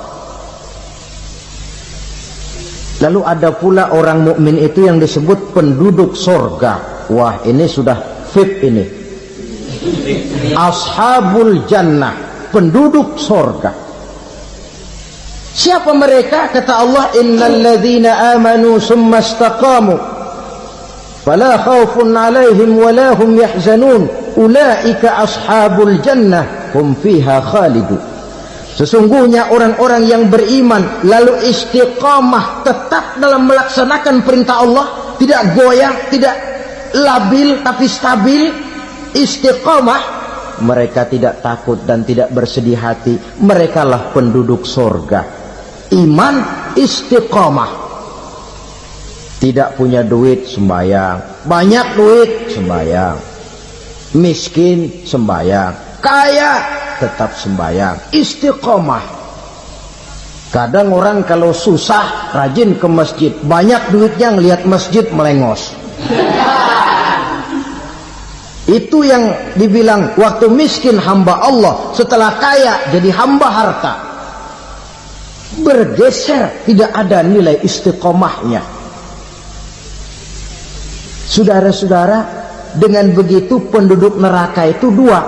Lalu ada pula orang mukmin itu yang disebut penduduk surga. Wah, ini sudah VIP ini. Ashabul jannah, penduduk surga. Siapa mereka? Kata Allah, innal ladzina amanu summa istaqamu fala khaufun 'alaihim wa la hum yahzanun ulaika ashabul jannah hum fiha khalidun. Sesungguhnya orang-orang yang beriman lalu istiqamah, tetap dalam melaksanakan perintah Allah, tidak goyang, tidak labil tapi stabil, istiqamah, mereka tidak takut dan tidak bersedih hati. Merekalah penduduk surga. Iman, istiqamah. Tidak punya duit, sembahyang. Banyak duit, sembahyang. Miskin, sembahyang. Kaya, tetap sembahyang. Istiqomah. Kadang orang kalau susah rajin ke masjid, banyak duitnya ngelihat masjid melengos. Itu yang dibilang waktu miskin hamba Allah, setelah kaya jadi hamba harta. Bergeser, tidak ada nilai istiqomahnya. Saudara-saudara, dengan begitu penduduk neraka itu dua.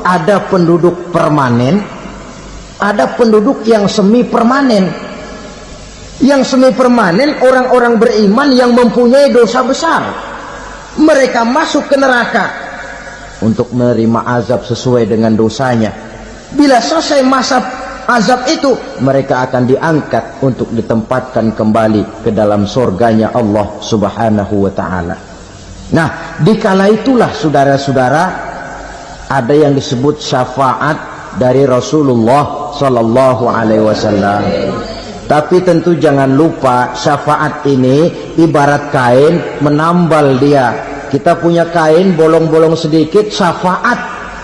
Ada penduduk permanen, ada penduduk yang semi permanen. Yang semi permanen orang-orang beriman yang mempunyai dosa besar. Mereka masuk ke neraka untuk menerima azab sesuai dengan dosanya. Bila selesai masa azab itu, mereka akan diangkat untuk ditempatkan kembali ke dalam surganya Allah Subhanahu wa ta'ala. Nah, dikala itulah saudara-saudara, ada yang disebut syafaat dari Rasulullah Sallallahu Alaihi Wasallam. Tapi tentu jangan lupa, syafaat ini ibarat kain menambal dia. Kita punya kain bolong-bolong sedikit, syafaat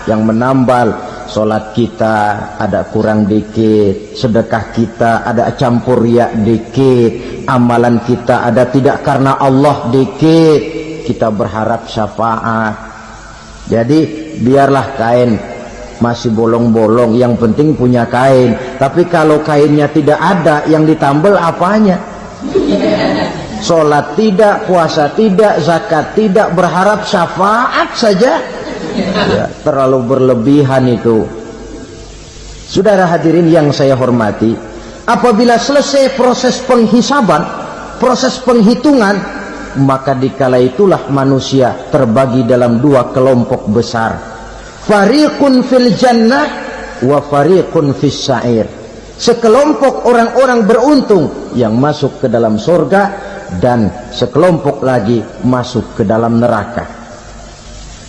yang menambal. Solat kita ada kurang dikit, sedekah kita ada campur riak dikit, amalan kita ada tidak karena Allah dikit, kita berharap syafaat. Jadi biarlah kain masih bolong-bolong, yang penting punya kain. Tapi kalau kainnya tidak ada, yang ditambal apanya? Solat tidak, puasa tidak, zakat tidak, berharap syafaat saja. Ya, terlalu berlebihan itu. Saudara hadirin yang saya hormati, apabila selesai proses penghisaban, proses penghitungan, maka dikala itulah manusia terbagi dalam dua kelompok besar. Fariqun fil jannah wa fariqun fis sa'ir. Sekelompok orang-orang beruntung yang masuk ke dalam surga, dan sekelompok lagi masuk ke dalam neraka.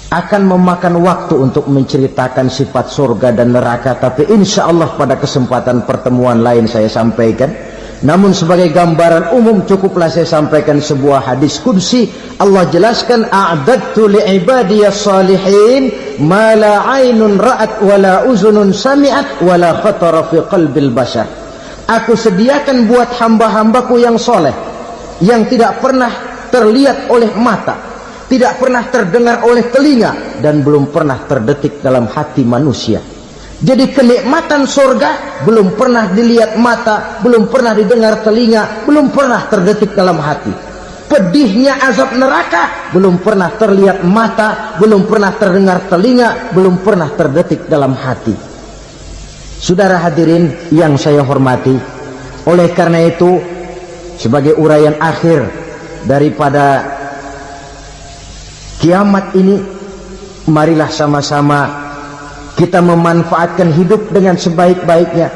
Akan memakan waktu untuk menceritakan sifat surga dan neraka, tapi insya Allah pada kesempatan pertemuan lain saya sampaikan. Namun sebagai gambaran umum cukuplah saya sampaikan sebuah hadis qudsi. Allah jelaskan, a'dadtu li'ibadiyas salihin ma la aynun ra'at wa la uzunun sami'at wa la khatara fi qalbil bashar. Aku sediakan buat hamba-hambaku yang soleh, yang tidak pernah terlihat oleh mata, tidak pernah terdengar oleh telinga, dan belum pernah terdetik dalam hati manusia. Jadi kenikmatan surga belum pernah dilihat mata, belum pernah didengar telinga, belum pernah terdetik dalam hati. Pedihnya azab neraka belum pernah terlihat mata, belum pernah terdengar telinga, belum pernah terdetik dalam hati. Saudara hadirin yang saya hormati, oleh karena itu sebagai uraian akhir daripada kiamat ini, marilah sama-sama kita memanfaatkan hidup dengan sebaik-baiknya,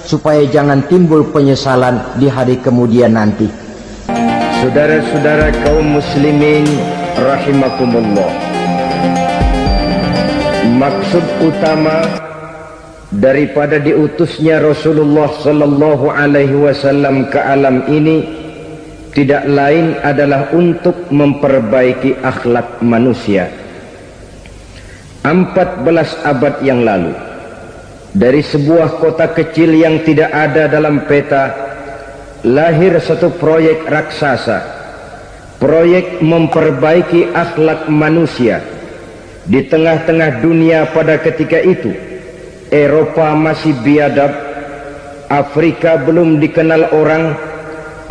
supaya jangan timbul penyesalan di hari kemudian nanti. Saudara-saudara kaum muslimin rahimakumullah, maksud utama daripada diutusnya Rasulullah Sallallahu Alaihi Wasallam ke alam ini tidak lain adalah untuk memperbaiki akhlak manusia. 14 abad yang lalu, dari sebuah kota kecil yang tidak ada dalam peta, lahir satu proyek raksasa, proyek memperbaiki akhlak manusia. Di tengah-tengah dunia pada ketika itu, Eropa masih biadab, Afrika belum dikenal orang,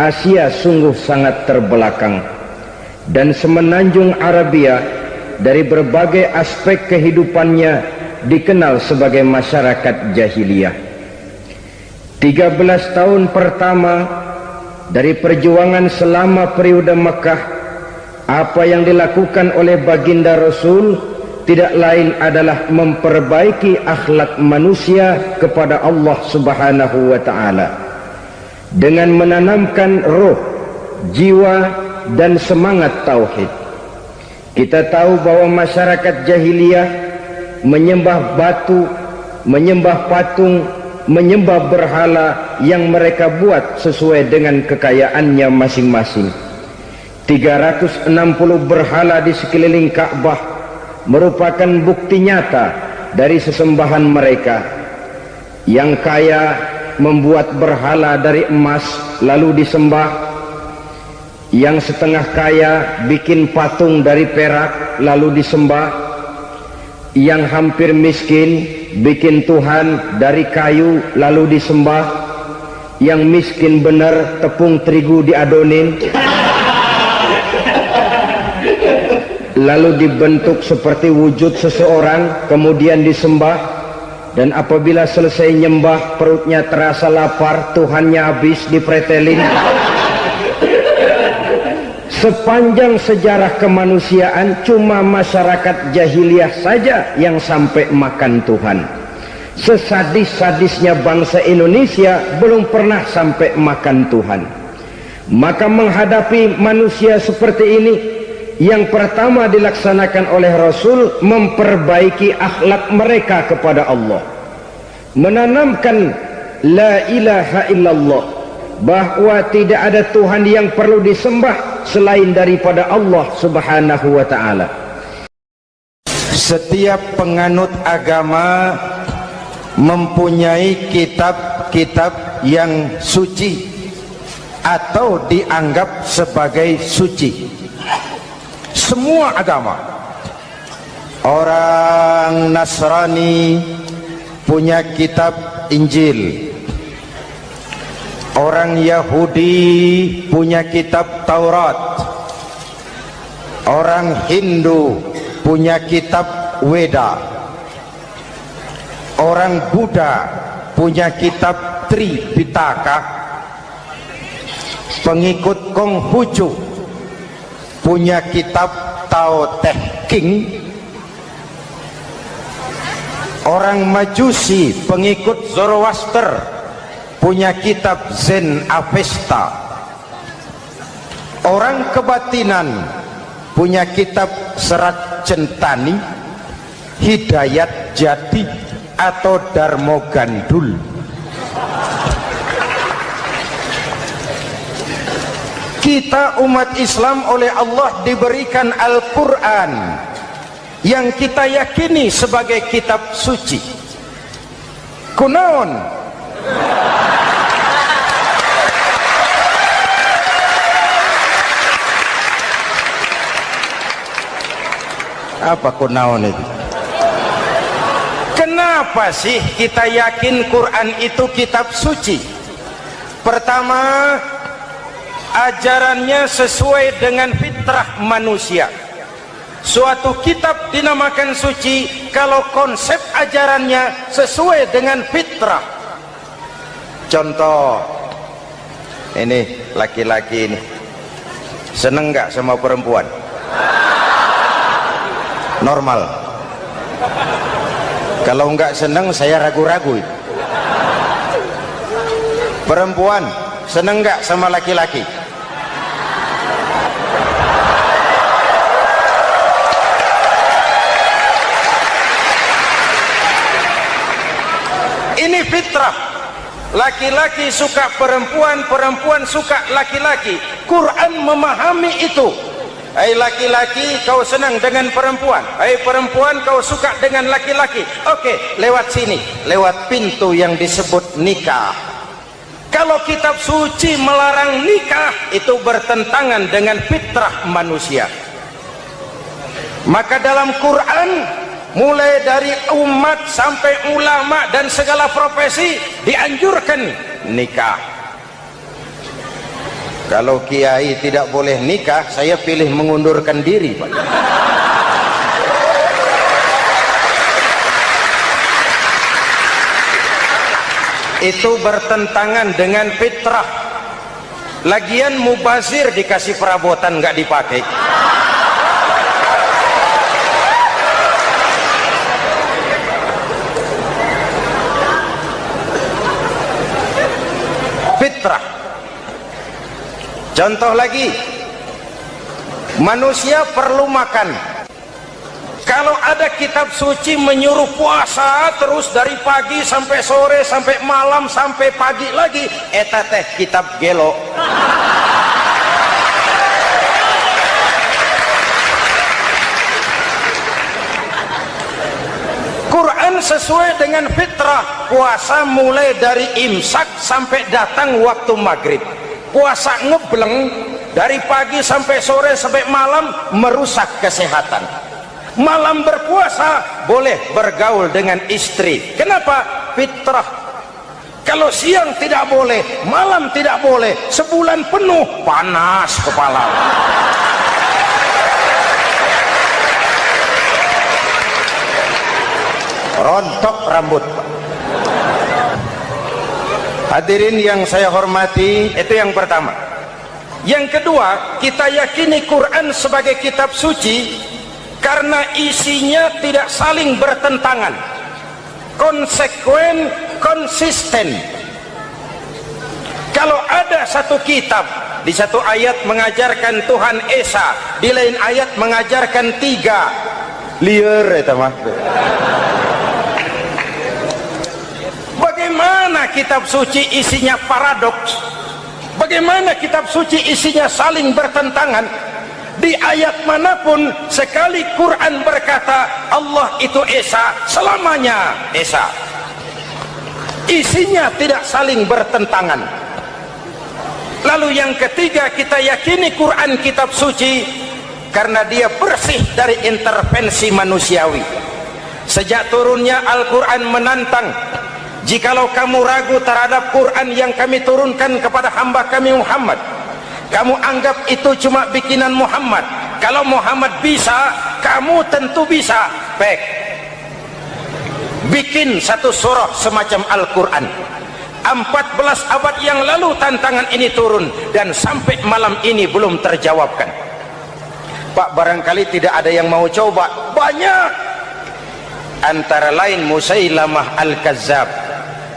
Asia sungguh sangat terbelakang, dan semenanjung Arabia dari berbagai aspek kehidupannya dikenal sebagai masyarakat jahiliyah. 13 tahun pertama dari perjuangan selama periode Mekah, apa yang dilakukan oleh baginda Rasul tidak lain adalah memperbaiki akhlak manusia kepada Allah Subhanahu wa ta'ala, dengan menanamkan roh, jiwa, dan semangat tauhid. Kita tahu bahwa masyarakat jahiliyah menyembah batu, menyembah patung, menyembah berhala yang mereka buat sesuai dengan kekayaannya masing-masing. 360 berhala di sekeliling Ka'bah merupakan bukti nyata dari sesembahan mereka. Yang kaya membuat berhala dari emas lalu disembah. Yang setengah kaya bikin patung dari perak lalu disembah. Yang hampir miskin bikin Tuhan dari kayu lalu disembah. Yang miskin benar tepung terigu diadonin lalu dibentuk seperti wujud seseorang kemudian disembah. Dan apabila selesai nyembah perutnya terasa lapar, Tuhannya habis dipretelin. Sepanjang sejarah kemanusiaan cuma masyarakat jahiliyah saja yang sampai makan Tuhan. Sesadis-sadisnya bangsa Indonesia belum pernah sampai makan Tuhan. Maka menghadapi manusia seperti ini, yang pertama dilaksanakan oleh Rasul memperbaiki akhlak mereka kepada Allah, menanamkan la ilaha illallah, bahwa tidak ada Tuhan yang perlu disembah selain daripada Allah subhanahu wa ta'ala. Setiap penganut agama mempunyai kitab-kitab yang suci atau dianggap sebagai suci. Semua agama. Orang Nasrani punya kitab Injil. Orang Yahudi punya kitab Taurat. Orang Hindu punya kitab Weda. Orang Buddha punya kitab Tripitaka. Pengikut Konghucu punya kitab Tao Te Ching. Orang Majusi pengikut Zoroaster punya kitab Zen Avesta. Orang kebatinan punya kitab Serat Centani, Hidayat Jati atau Darmo Gandul. Kita umat Islam oleh Allah diberikan Al-Quran yang kita yakini sebagai kitab suci. Kunaon? Apa kunaon itu? Kenapa sih kita yakin Quran itu kitab suci? Pertama, ajarannya sesuai dengan fitrah manusia. Suatu kitab dinamakan suci kalau konsep ajarannya sesuai dengan fitrah. Contoh, ini laki-laki ini seneng nggak sama perempuan? Normal. Kalau nggak seneng saya ragu-ragu. Perempuan seneng nggak sama laki-laki? Ini fitrah. Laki-laki suka perempuan, perempuan suka laki-laki. Quran memahami itu. Hai laki-laki, kau senang dengan perempuan. Hai perempuan, kau suka dengan laki-laki. Oke, lewat sini, lewat pintu yang disebut nikah. Kalau kitab suci melarang nikah, itu bertentangan dengan fitrah manusia. Maka dalam Quran, mulai dari umat sampai ulama dan segala profesi dianjurkan nikah. Kalau kiai tidak boleh nikah, saya pilih mengundurkan diri, Pak. Itu bertentangan dengan fitrah. Lagian mubazir dikasih perabotan nggak dipakai. Fitrah. Contoh lagi, manusia perlu makan. Kalau ada kitab suci menyuruh puasa terus dari pagi sampai sore sampai malam sampai pagi lagi, eta teh kitab gelo. Quran sesuai dengan fitrah, puasa mulai dari imsak sampai datang waktu maghrib. Puasa ngebleng dari pagi sampai sore sampai malam merusak kesehatan. Malam berpuasa boleh bergaul dengan istri. Kenapa? Fitrah. Kalau siang tidak boleh, malam tidak boleh, sebulan penuh panas kepala. Rontok rambut. Hadirin yang saya hormati, itu yang pertama. Yang kedua, kita yakini Quran sebagai kitab suci karena isinya tidak saling bertentangan, konsekuen, konsisten. Kalau ada satu kitab, di satu ayat mengajarkan Tuhan Esa, di lain ayat mengajarkan tiga, liar itu mah. Bagaimana kitab suci isinya paradoks? Bagaimana kitab suci isinya saling bertentangan? Di ayat manapun sekali Quran berkata Allah itu Esa, selamanya Esa. Isinya tidak saling bertentangan. Lalu yang ketiga, kita yakini Quran kitab suci karena dia bersih dari intervensi manusiawi. Sejak turunnya Al-Quran menantang, jikalau kamu ragu terhadap Quran yang kami turunkan kepada hamba kami Muhammad, kamu anggap itu cuma bikinan Muhammad. Kalau Muhammad bisa, kamu tentu bisa. Bikin satu surah semacam Al-Quran. 14 abad yang lalu tantangan ini turun dan sampai malam ini belum terjawabkan. Pak, barangkali tidak ada yang mau coba. Banyak. Antara lain Musailamah Al-Kazzab.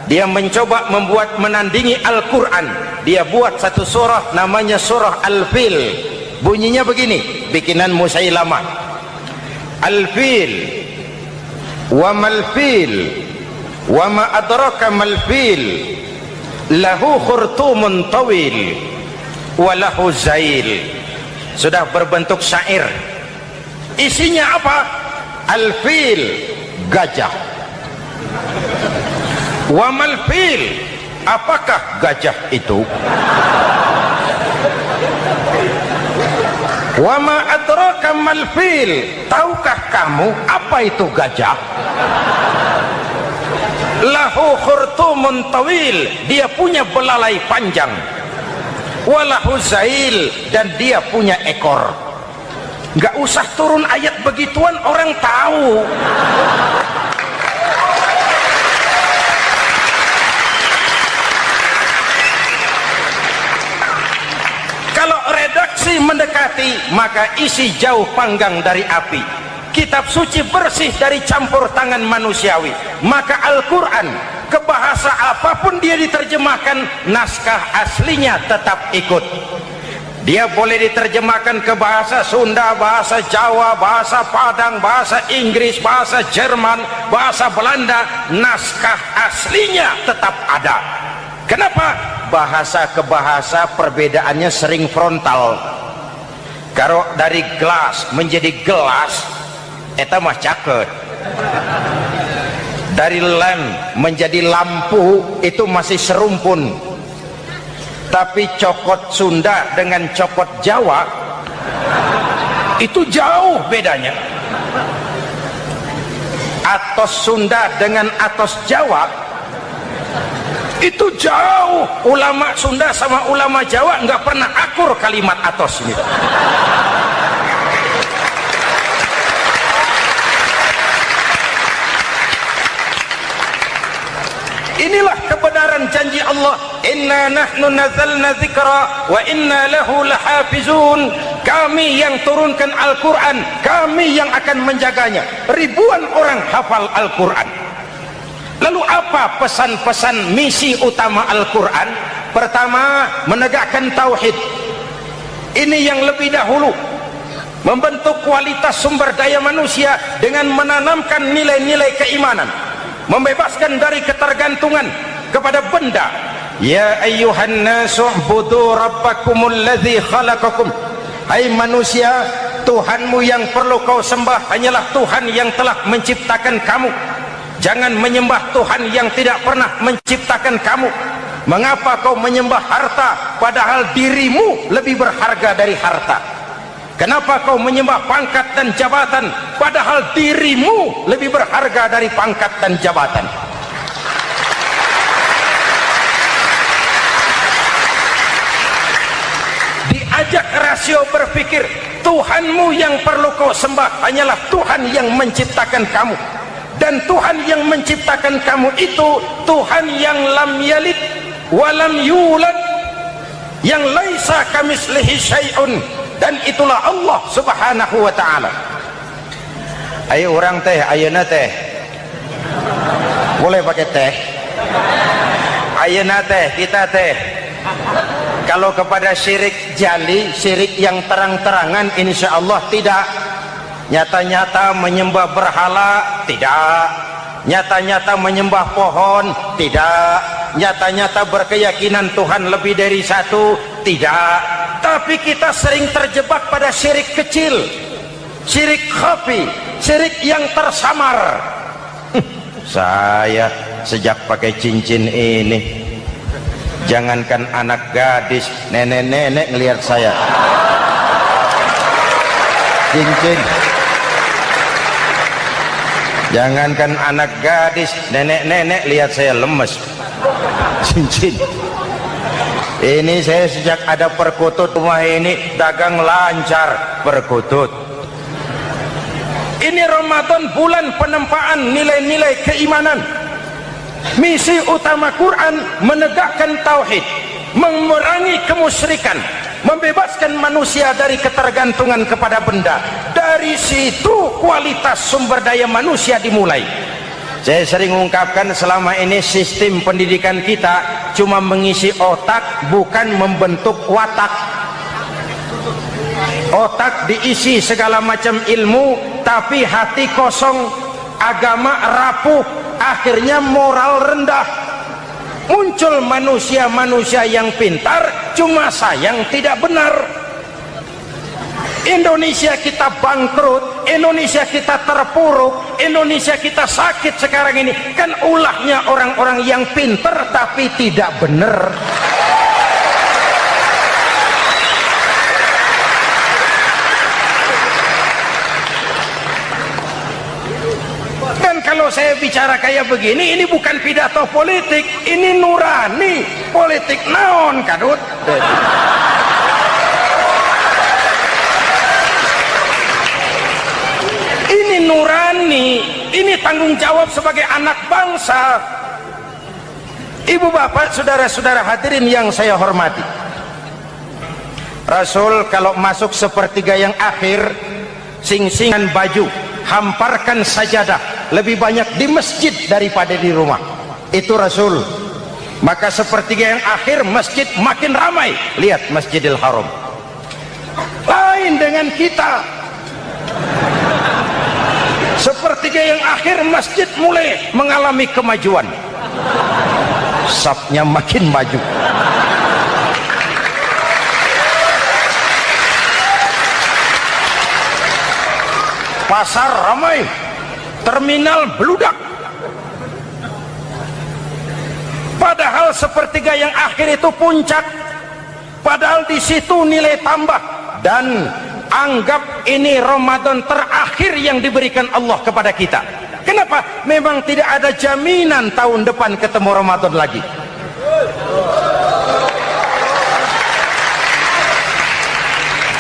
Dia mencoba membuat menandingi Al-Quran. Dia buat satu surah namanya surah Al-Fil. Bunyinya begini, bikinan Musailamah. Al-Fil wa mal-fil wa ma adraka mal-fil lahu khurtumun tawil wa lahu zail. Sudah berbentuk syair. Isinya apa? Al-Fil, gajah. Wa mal-fil, apakah gajah itu? Wa ma adraka mal-fil, tahukah kamu apa itu gajah? Lahu khurtumun tawil, dia punya belalai panjang. Wa lahu zail, dan dia punya ekor. Gak usah turun ayat begituan, orang tahu. Kalau redaksi mendekati, maka isi jauh panggang dari api. Kitab suci bersih dari campur tangan manusiawi. Maka Al-Quran, ke bahasa apapun dia diterjemahkan, naskah aslinya tetap ikut. Dia boleh diterjemahkan ke bahasa Sunda, bahasa Jawa, bahasa Padang, bahasa Inggris, bahasa Jerman, bahasa Belanda, naskah aslinya tetap ada. Kenapa? Bahasa ke bahasa perbedaannya sering frontal. Kalau dari gelas menjadi gelas, eta mah caket. Dari lem menjadi lampu, itu masih serumpun. Tapi cokot Sunda dengan cokot Jawa itu jauh bedanya. Atos Sunda dengan atos Jawa itu jauh. Ulama Sunda sama ulama Jawa nggak pernah akur kalimat atos ini. Inilah kebenaran janji Allah, inna nahnu nazzalna dzikra wa inna lahu lahafizun. Kami yang turunkan Al-Quran, kami yang akan menjaganya. Ribuan orang hafal Al-Quran. Lalu apa pesan-pesan misi utama Al-Quran? Pertama, menegakkan tauhid. Ini yang lebih dahulu. Membentuk kualitas sumber daya manusia dengan menanamkan nilai-nilai keimanan, membebaskan dari ketergantungan kepada benda. Ya ayyuhan nasu ubudu rabbakumul ladzi khalaqakum. Hai manusia, Tuhanmu yang perlu kau sembah hanyalah Tuhan yang telah menciptakan kamu. Jangan menyembah Tuhan yang tidak pernah menciptakan kamu. Mengapa kau menyembah harta padahal dirimu lebih berharga dari harta? Kenapa kau menyembah pangkat dan jabatan padahal dirimu lebih berharga dari pangkat dan jabatan? Diajak rasio berpikir, Tuhanmu yang perlu kau sembah hanyalah Tuhan yang menciptakan kamu. Dan Tuhan yang menciptakan kamu itu Tuhan yang lam yalid walam yulad, yang laisa kamislihi syai'un, dan itulah Allah subhanahu wa ta'ala. Ayo orang teh, ayeuna teh boleh pakai teh, ayeuna teh kita teh kalau kepada syirik jali, syirik yang terang-terangan, insya Allah tidak. Nyata-nyata menyembah berhala, tidak. Nyata-nyata menyembah pohon, tidak. Nyata-nyata berkeyakinan Tuhan lebih dari satu, tidak. Tapi kita sering terjebak pada syirik kecil, syirik khafi, syirik yang tersamar. Saya sejak pakai cincin ini, jangankan anak gadis, nenek-nenek ngelihat saya cincin. Jangankan anak gadis, nenek-nenek lihat saya lemes cincin. Ini saya sejak ada perkutut rumah ini dagang lancar perkutut. Ini Ramadan bulan penempaan nilai-nilai keimanan. Misi utama Quran menegakkan tauhid, memerangi kemusyrikan, membebaskan manusia dari ketergantungan kepada benda. Dari situ kualitas sumber daya manusia dimulai. Saya sering mengungkapkan selama ini sistem pendidikan kita cuma mengisi otak, bukan membentuk watak. Otak diisi segala macam ilmu, tapi hati kosong, agama rapuh, akhirnya moral rendah. Muncul manusia-manusia yang pintar, cuma sayang tidak benar. Indonesia kita bangkrut, Indonesia kita terpuruk, Indonesia kita sakit sekarang ini kan ulahnya orang-orang yang pintar tapi tidak benar. Dan kalau saya bicara kayak begini, ini bukan pidato politik, ini nurani. Politik naon kadut. Ini nurani, ini tanggung jawab sebagai anak bangsa. Ibu bapak, saudara-saudara hadirin yang saya hormati, Rasul kalau masuk sepertiga yang akhir, sing-singan baju, hamparkan sajadah, lebih banyak di masjid daripada di rumah. Itu Rasul. Maka sepertiga yang akhir masjid makin ramai. Lihat Masjidil Haram. Lain dengan kita. Sepertiga yang akhir masjid mulai mengalami kemajuan. Safnya makin maju. Pasar ramai, terminal beludak. Padahal sepertiga yang akhir itu puncak. Padahal di situ nilai tambah. Dan anggap ini Ramadan terakhir yang diberikan Allah kepada kita. Kenapa? Memang tidak ada jaminan tahun depan ketemu Ramadan lagi.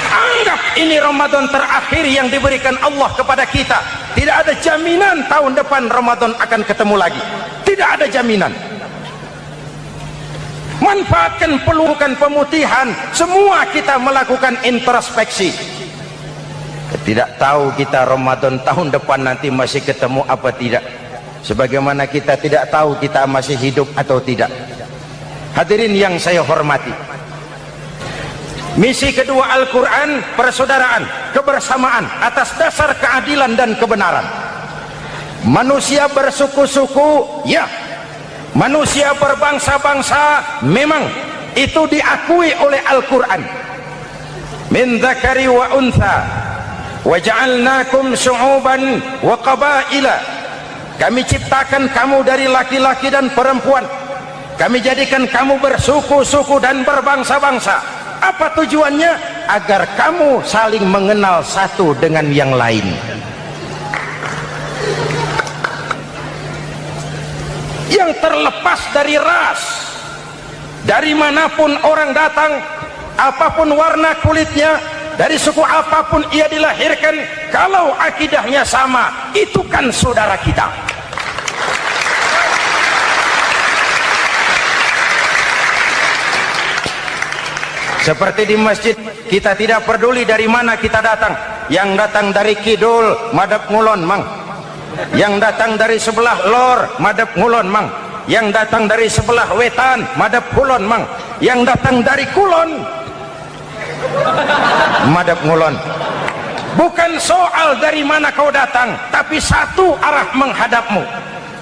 Anggap ini Ramadan terakhir yang diberikan Allah kepada kita. Tidak ada jaminan tahun depan Ramadan akan ketemu lagi. Tidak ada jaminan. Manfaatkan pelukan pemutihan. Semua kita melakukan introspeksi. Tidak tahu kita Ramadan tahun depan nanti masih ketemu apa tidak. Sebagaimana kita tidak tahu kita masih hidup atau tidak. Hadirin yang saya hormati, misi kedua Al-Quran, persaudaraan, kebersamaan atas dasar keadilan dan kebenaran. Manusia bersuku-suku, ya. Manusia berbangsa-bangsa, memang itu diakui oleh Al-Quran. Min dzakari wa untha wa ja'alnakum syu'uban wa qabaila Kami ciptakan kamu dari laki-laki dan perempuan. Kami jadikan kamu bersuku-suku dan berbangsa-bangsa. Apa tujuannya? Agar kamu saling mengenal satu dengan yang lain. Yang terlepas dari ras, dari manapun orang datang, apapun warna kulitnya, dari suku apapun ia dilahirkan, kalau akidahnya sama, itu kan saudara kita. Seperti di masjid, kita tidak peduli dari mana kita datang. Yang datang dari kidul, madhab ngulon mang. Yang datang dari sebelah lor, madhab ngulon mang. Yang datang dari sebelah wetan, madhab kulon mang. Yang datang dari kulon, madhab ngulon. Bukan soal dari mana kau datang, tapi satu arah menghadapmu.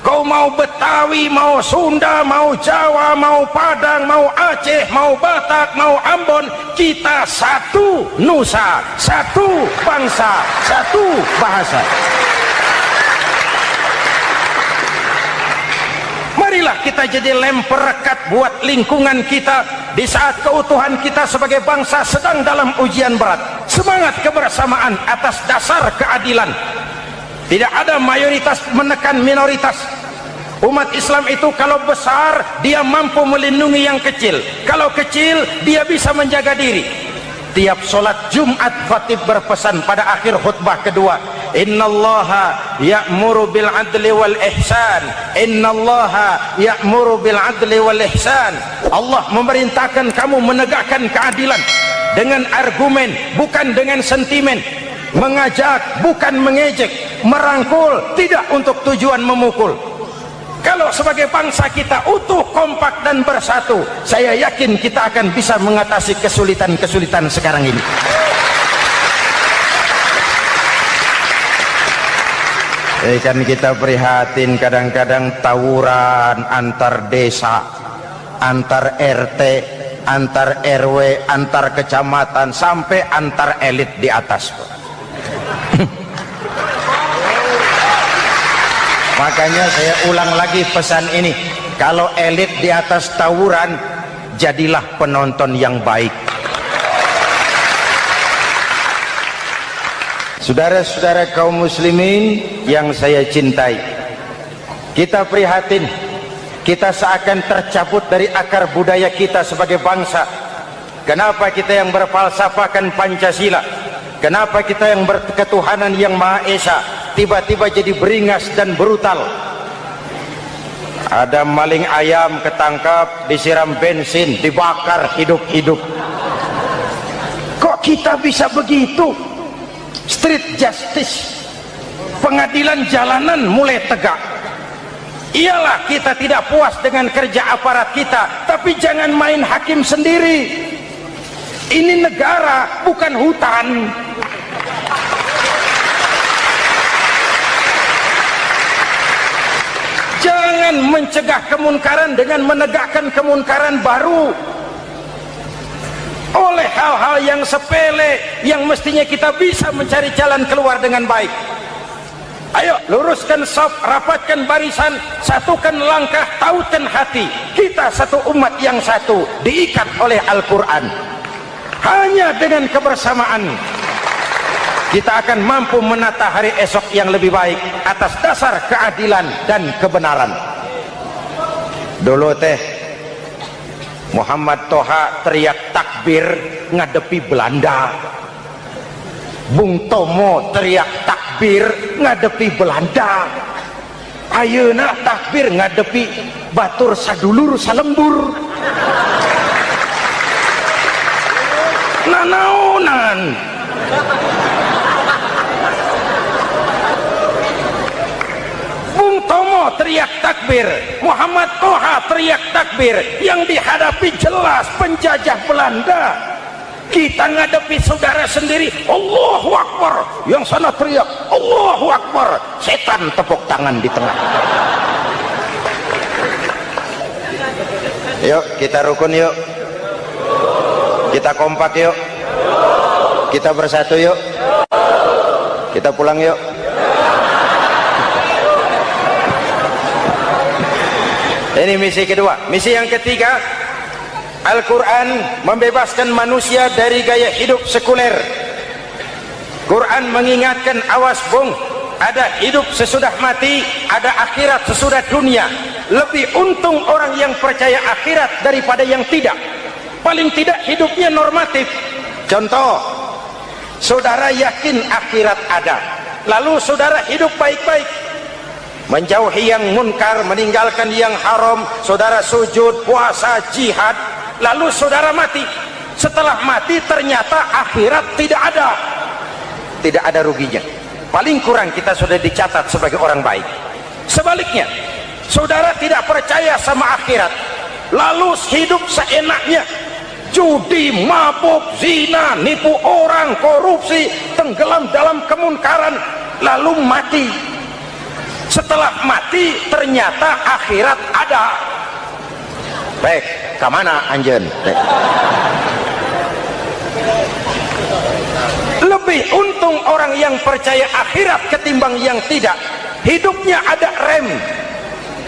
Kau mau Betawi, mau Sunda, mau Jawa, mau Padang, mau Aceh, mau Batak, mau Ambon, kita satu nusa, satu bangsa, satu bahasa. Marilah kita jadi lem perekat buat lingkungan kita di saat keutuhan kita sebagai bangsa sedang dalam ujian berat. Semangat kebersamaan atas dasar keadilan. Tidak ada mayoritas menekan minoritas. Umat Islam itu kalau besar, dia mampu melindungi yang kecil. Kalau kecil, dia bisa menjaga diri. Tiap sholat Jumat, khatib berpesan pada akhir khutbah kedua, innallaha ya'muru bil adli wal ihsan. Innallaha ya'muru bil adli wal ihsan. Allah memerintahkan kamu menegakkan keadilan dengan argumen, bukan dengan sentimen. Mengajak, bukan mengejek. Merangkul, tidak untuk tujuan memukul. Kalau sebagai bangsa kita utuh, kompak dan bersatu, saya yakin kita akan bisa mengatasi kesulitan-kesulitan sekarang ini. Kan kita prihatin kadang-kadang tawuran antar desa, antar RT, antar RW, antar kecamatan, sampai antar elit di atas. Makanya saya ulang lagi pesan ini, kalau elit di atas tawuran, jadilah penonton yang baik. Saudara-saudara kaum muslimin yang saya cintai, kita prihatin, kita seakan tercabut dari akar budaya kita sebagai bangsa. Kenapa kita yang berfalsafahkan Pancasila, kenapa kita yang berketuhanan yang Maha Esa tiba-tiba jadi beringas dan brutal? Ada maling ayam ketangkap, disiram bensin, dibakar hidup-hidup. Kok kita bisa begitu? Street justice, pengadilan jalanan mulai tegak. Iyalah kita tidak puas dengan kerja aparat kita, tapi jangan main hakim sendiri. Ini negara, bukan hutan. Jangan mencegah kemunkaran dengan menegakkan kemunkaran baru. Oleh hal-hal yang sepele yang mestinya kita bisa mencari jalan keluar dengan baik. Ayo luruskan saf, rapatkan barisan, satukan langkah, tautkan hati. Kita satu umat yang satu, diikat oleh Al-Quran. Hanya dengan kebersamaan kita akan mampu menata hari esok yang lebih baik atas dasar keadilan dan kebenaran. Dulu teh Muhammad Toha teriak takbir ngadepi Belanda. Bung Tomo teriak takbir ngadepi Belanda. Ayeuna takbir ngadepi batur sadulur salembur. Nanaonan. Bung Tomo teriak takbir, Muhammad Toha teriak takbir, yang dihadapi jelas penjajah Belanda. Kita ngadepi saudara sendiri, Allahu Akbar, yang sana teriak Allahu Akbar, setan tepuk tangan di tengah. Yuk kita rukun, yuk kita kompak, yuk kita bersatu, yuk kita pulang, yuk. Ini misi kedua. Misi yang ketiga, Al-Quran membebaskan manusia dari gaya hidup sekuler. Quran mengingatkan, awas bung, ada hidup sesudah mati, ada akhirat sesudah dunia. Lebih untung orang yang percaya akhirat daripada yang tidak. Paling tidak hidupnya normatif. Contoh, saudara yakin akhirat ada, lalu saudara hidup baik-baik, menjauhi yang munkar, meninggalkan yang haram, saudara sujud, puasa, jihad, lalu saudara mati. Setelah mati ternyata akhirat tidak ada ruginya. Paling kurang kita sudah dicatat sebagai orang baik. Sebaliknya, saudara tidak percaya sama akhirat, lalu hidup seenaknya, judi, mabuk, zina, nipu orang, korupsi, tenggelam dalam kemunkaran, lalu mati. Setelah mati ternyata akhirat ada. Baik, kemana anjen? Lebih untung orang yang percaya akhirat ketimbang yang tidak. Hidupnya ada rem.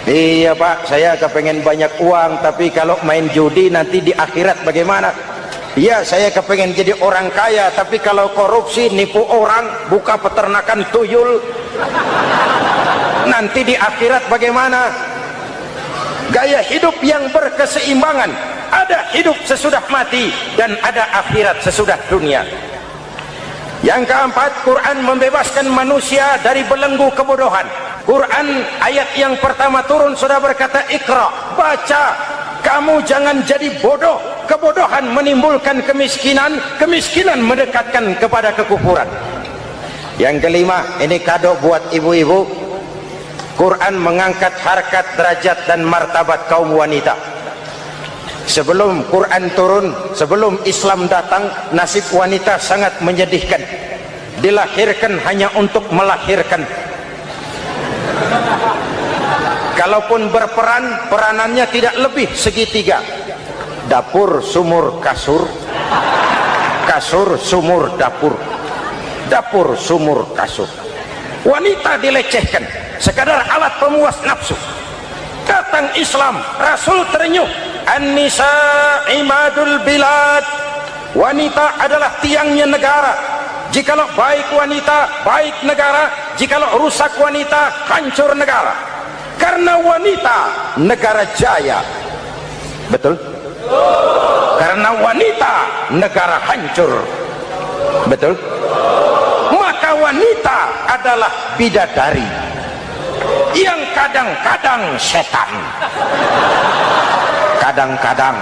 Iya pak, saya kepengen banyak uang, tapi kalau main judi nanti di akhirat bagaimana? Iya, saya kepengen jadi orang kaya, tapi kalau korupsi, nipu orang, buka peternakan tuyul, nanti di akhirat bagaimana? Gaya hidup yang berkeseimbangan. Ada hidup sesudah mati dan ada akhirat sesudah dunia. Yang keempat, Quran membebaskan manusia dari belenggu kebodohan. Quran ayat yang pertama turun sudah berkata, Iqra, baca, kamu jangan jadi bodoh. Kebodohan menimbulkan kemiskinan, kemiskinan mendekatkan kepada kekufuran. Yang kelima, ini kado buat ibu-ibu, Quran mengangkat harkat, derajat dan martabat kaum wanita. Sebelum Quran turun, sebelum Islam datang, nasib wanita sangat menyedihkan. Dilahirkan hanya untuk melahirkan. Kalaupun berperan, peranannya tidak lebih segitiga. Dapur, sumur, kasur. Kasur, sumur, dapur. Dapur, sumur, kasur. Wanita dilecehkan, sekadar alat pemuas nafsu. Datang Islam, Rasul terenyuh, An-nisa imadul bilad. Wanita adalah tiangnya negara. Jikalau baik wanita, baik negara. Jikalau rusak wanita, hancur negara. Karena wanita, negara jaya. Betul? Karena wanita, negara hancur. Betul? Maka wanita adalah bidadari yang kadang-kadang setan. Kadang-kadang.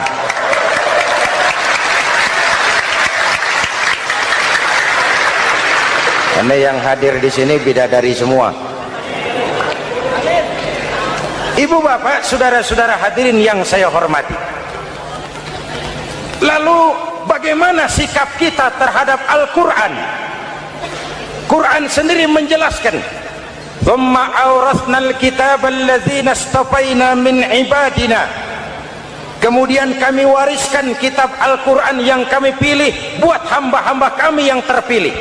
Karena yang hadir di sini bidadari semua. Ibu bapak, saudara-saudara hadirin yang saya hormati. Lalu bagaimana sikap kita terhadap Al-Quran? Quran sendiri menjelaskan, "Tsumma awrathnal kitaba alladzina istafaina min ibadina." Kemudian kami wariskan kitab Al-Quran yang kami pilih buat hamba-hamba kami yang terpilih.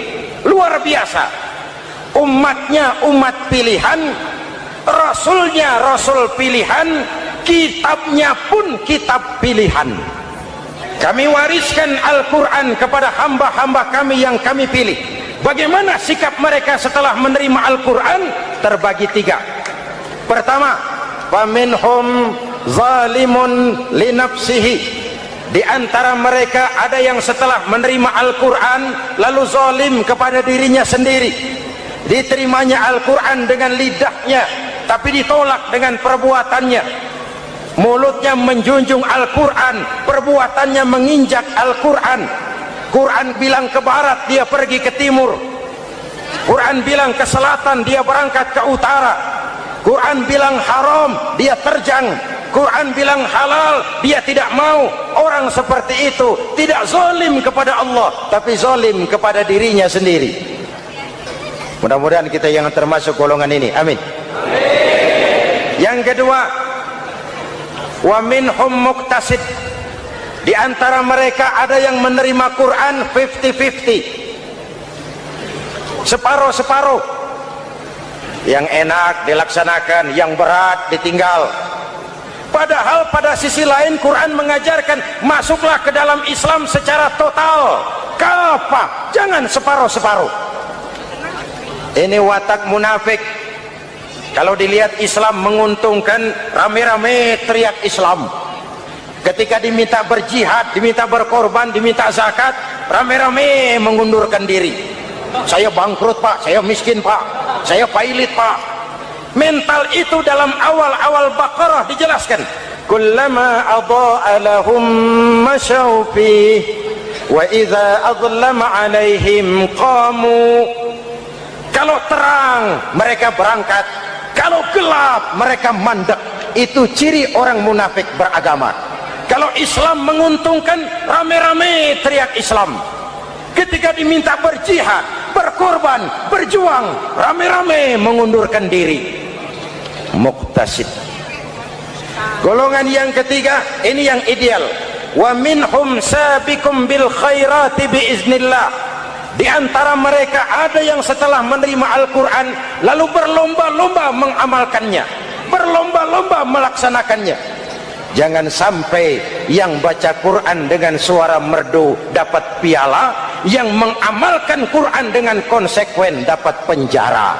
Luar biasa. Umatnya umat pilihan, Rasulnya Rasul pilihan, kitabnya pun kitab pilihan. Kami wariskan Al-Quran kepada hamba-hamba kami yang kami pilih. Bagaimana sikap mereka setelah menerima Al-Quran? Terbagi tiga. Pertama, faminhum zalimun linafsihi. Di antara mereka ada yang setelah menerima Al-Quran lalu zalim kepada dirinya sendiri. Diterimanya Al-Quran dengan lidahnya, tapi ditolak dengan perbuatannya. Mulutnya menjunjung Al-Quran, perbuatannya menginjak Al-Quran. Quran bilang ke barat, dia pergi ke timur. Quran bilang ke selatan, dia berangkat ke utara. Quran bilang haram, dia terjang. Quran bilang halal, dia tidak mau. Orang seperti itu tidak zalim kepada Allah, tapi zalim kepada dirinya sendiri. Mudah-mudahan kita yang termasuk golongan ini. Amin. Yang kedua, wa minhum muqtasid. Di antara mereka ada yang menerima Quran 50-50. Separuh-separuh. Yang enak dilaksanakan, yang berat ditinggal. Padahal pada sisi lain Quran mengajarkan masuklah ke dalam Islam secara total, kafah, jangan separuh-separuh. Ini watak munafik. Kalau dilihat Islam menguntungkan, rame-rame teriak Islam. Ketika diminta berjihad, diminta berkorban, diminta zakat, rame-rame mengundurkan diri. Saya bangkrut pak, saya miskin pak, saya pailit pak. Mental itu dalam awal-awal Baqarah dijelaskan. Kullama adha'a lahum masyaw fih wa idza adlama alaihim qamu. Kalau terang mereka berangkat, kalau gelap mereka mandek. Itu ciri orang munafik beragama. Kalau Islam menguntungkan, rame-rame teriak Islam. Ketika diminta berjihad, berkorban, berjuang, rame-rame mengundurkan diri. Muqtasid. Golongan yang ketiga, ini yang ideal. Wa minhum sabiqum bil khairati biiznillah. Di antara mereka ada yang setelah menerima Al-Quran lalu berlomba-lomba mengamalkannya, berlomba-lomba melaksanakannya. Jangan sampai yang baca Quran dengan suara merdu dapat piala, yang mengamalkan Quran dengan konsekuen dapat penjara.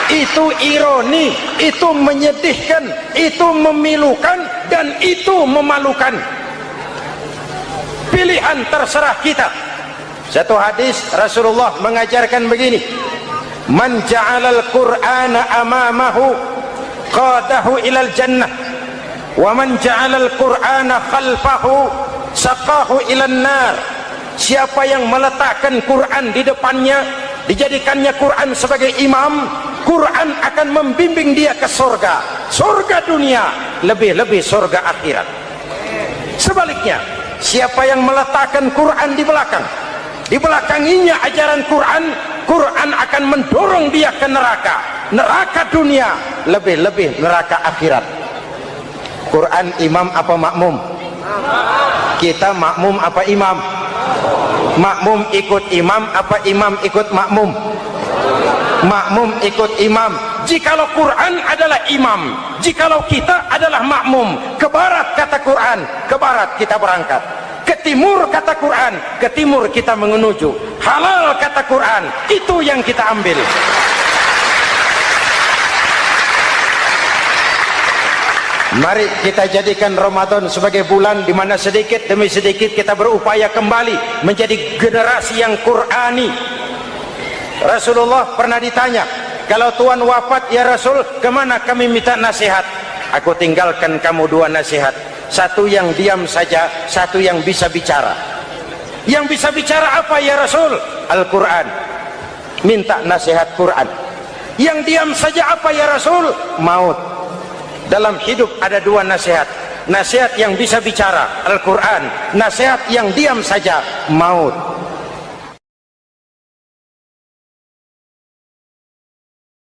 Itu ironi, itu menyedihkan, itu memilukan, dan itu memalukan. Pilihan terserah kita. Satu hadis Rasulullah mengajarkan begini: man ja'alal Qur'ana amamahu qadahu ilal jannah, wa man ja'alal Qur'ana khalfahu saqahu ilan nar. Siapa yang meletakkan Quran di depannya, dijadikannya Quran sebagai imam, Quran akan membimbing dia ke surga, surga dunia, lebih-lebih surga akhirat. Sebaliknya, siapa yang meletakkan Quran di belakang, dibelakanginya ajaran Quran, Quran akan mendorong dia ke neraka, neraka dunia, lebih-lebih neraka akhirat. Quran imam apa makmum? Kita makmum apa imam? Makmum ikut imam apa imam ikut makmum? Makmum ikut imam. Jikalau Quran adalah imam, jikalau kita adalah makmum. Ke barat kata Quran, ke barat kita berangkat. Ke timur kata Quran, ke timur kita menuju. Halal kata Quran, itu yang kita ambil. Mari kita jadikan Ramadan sebagai bulan di mana sedikit demi sedikit kita berupaya kembali menjadi generasi yang Qurani. Rasulullah pernah ditanya, kalau Tuhan wafat ya Rasul, kemana kami minta nasihat? Aku tinggalkan kamu dua nasihat, satu yang diam saja, satu yang bisa bicara. Yang bisa bicara apa ya Rasul? Al-Quran. Minta nasihat Quran. Yang diam saja apa ya Rasul? Maut. Dalam hidup ada dua nasihat, nasihat yang bisa bicara Al-Quran, nasihat yang diam saja maut.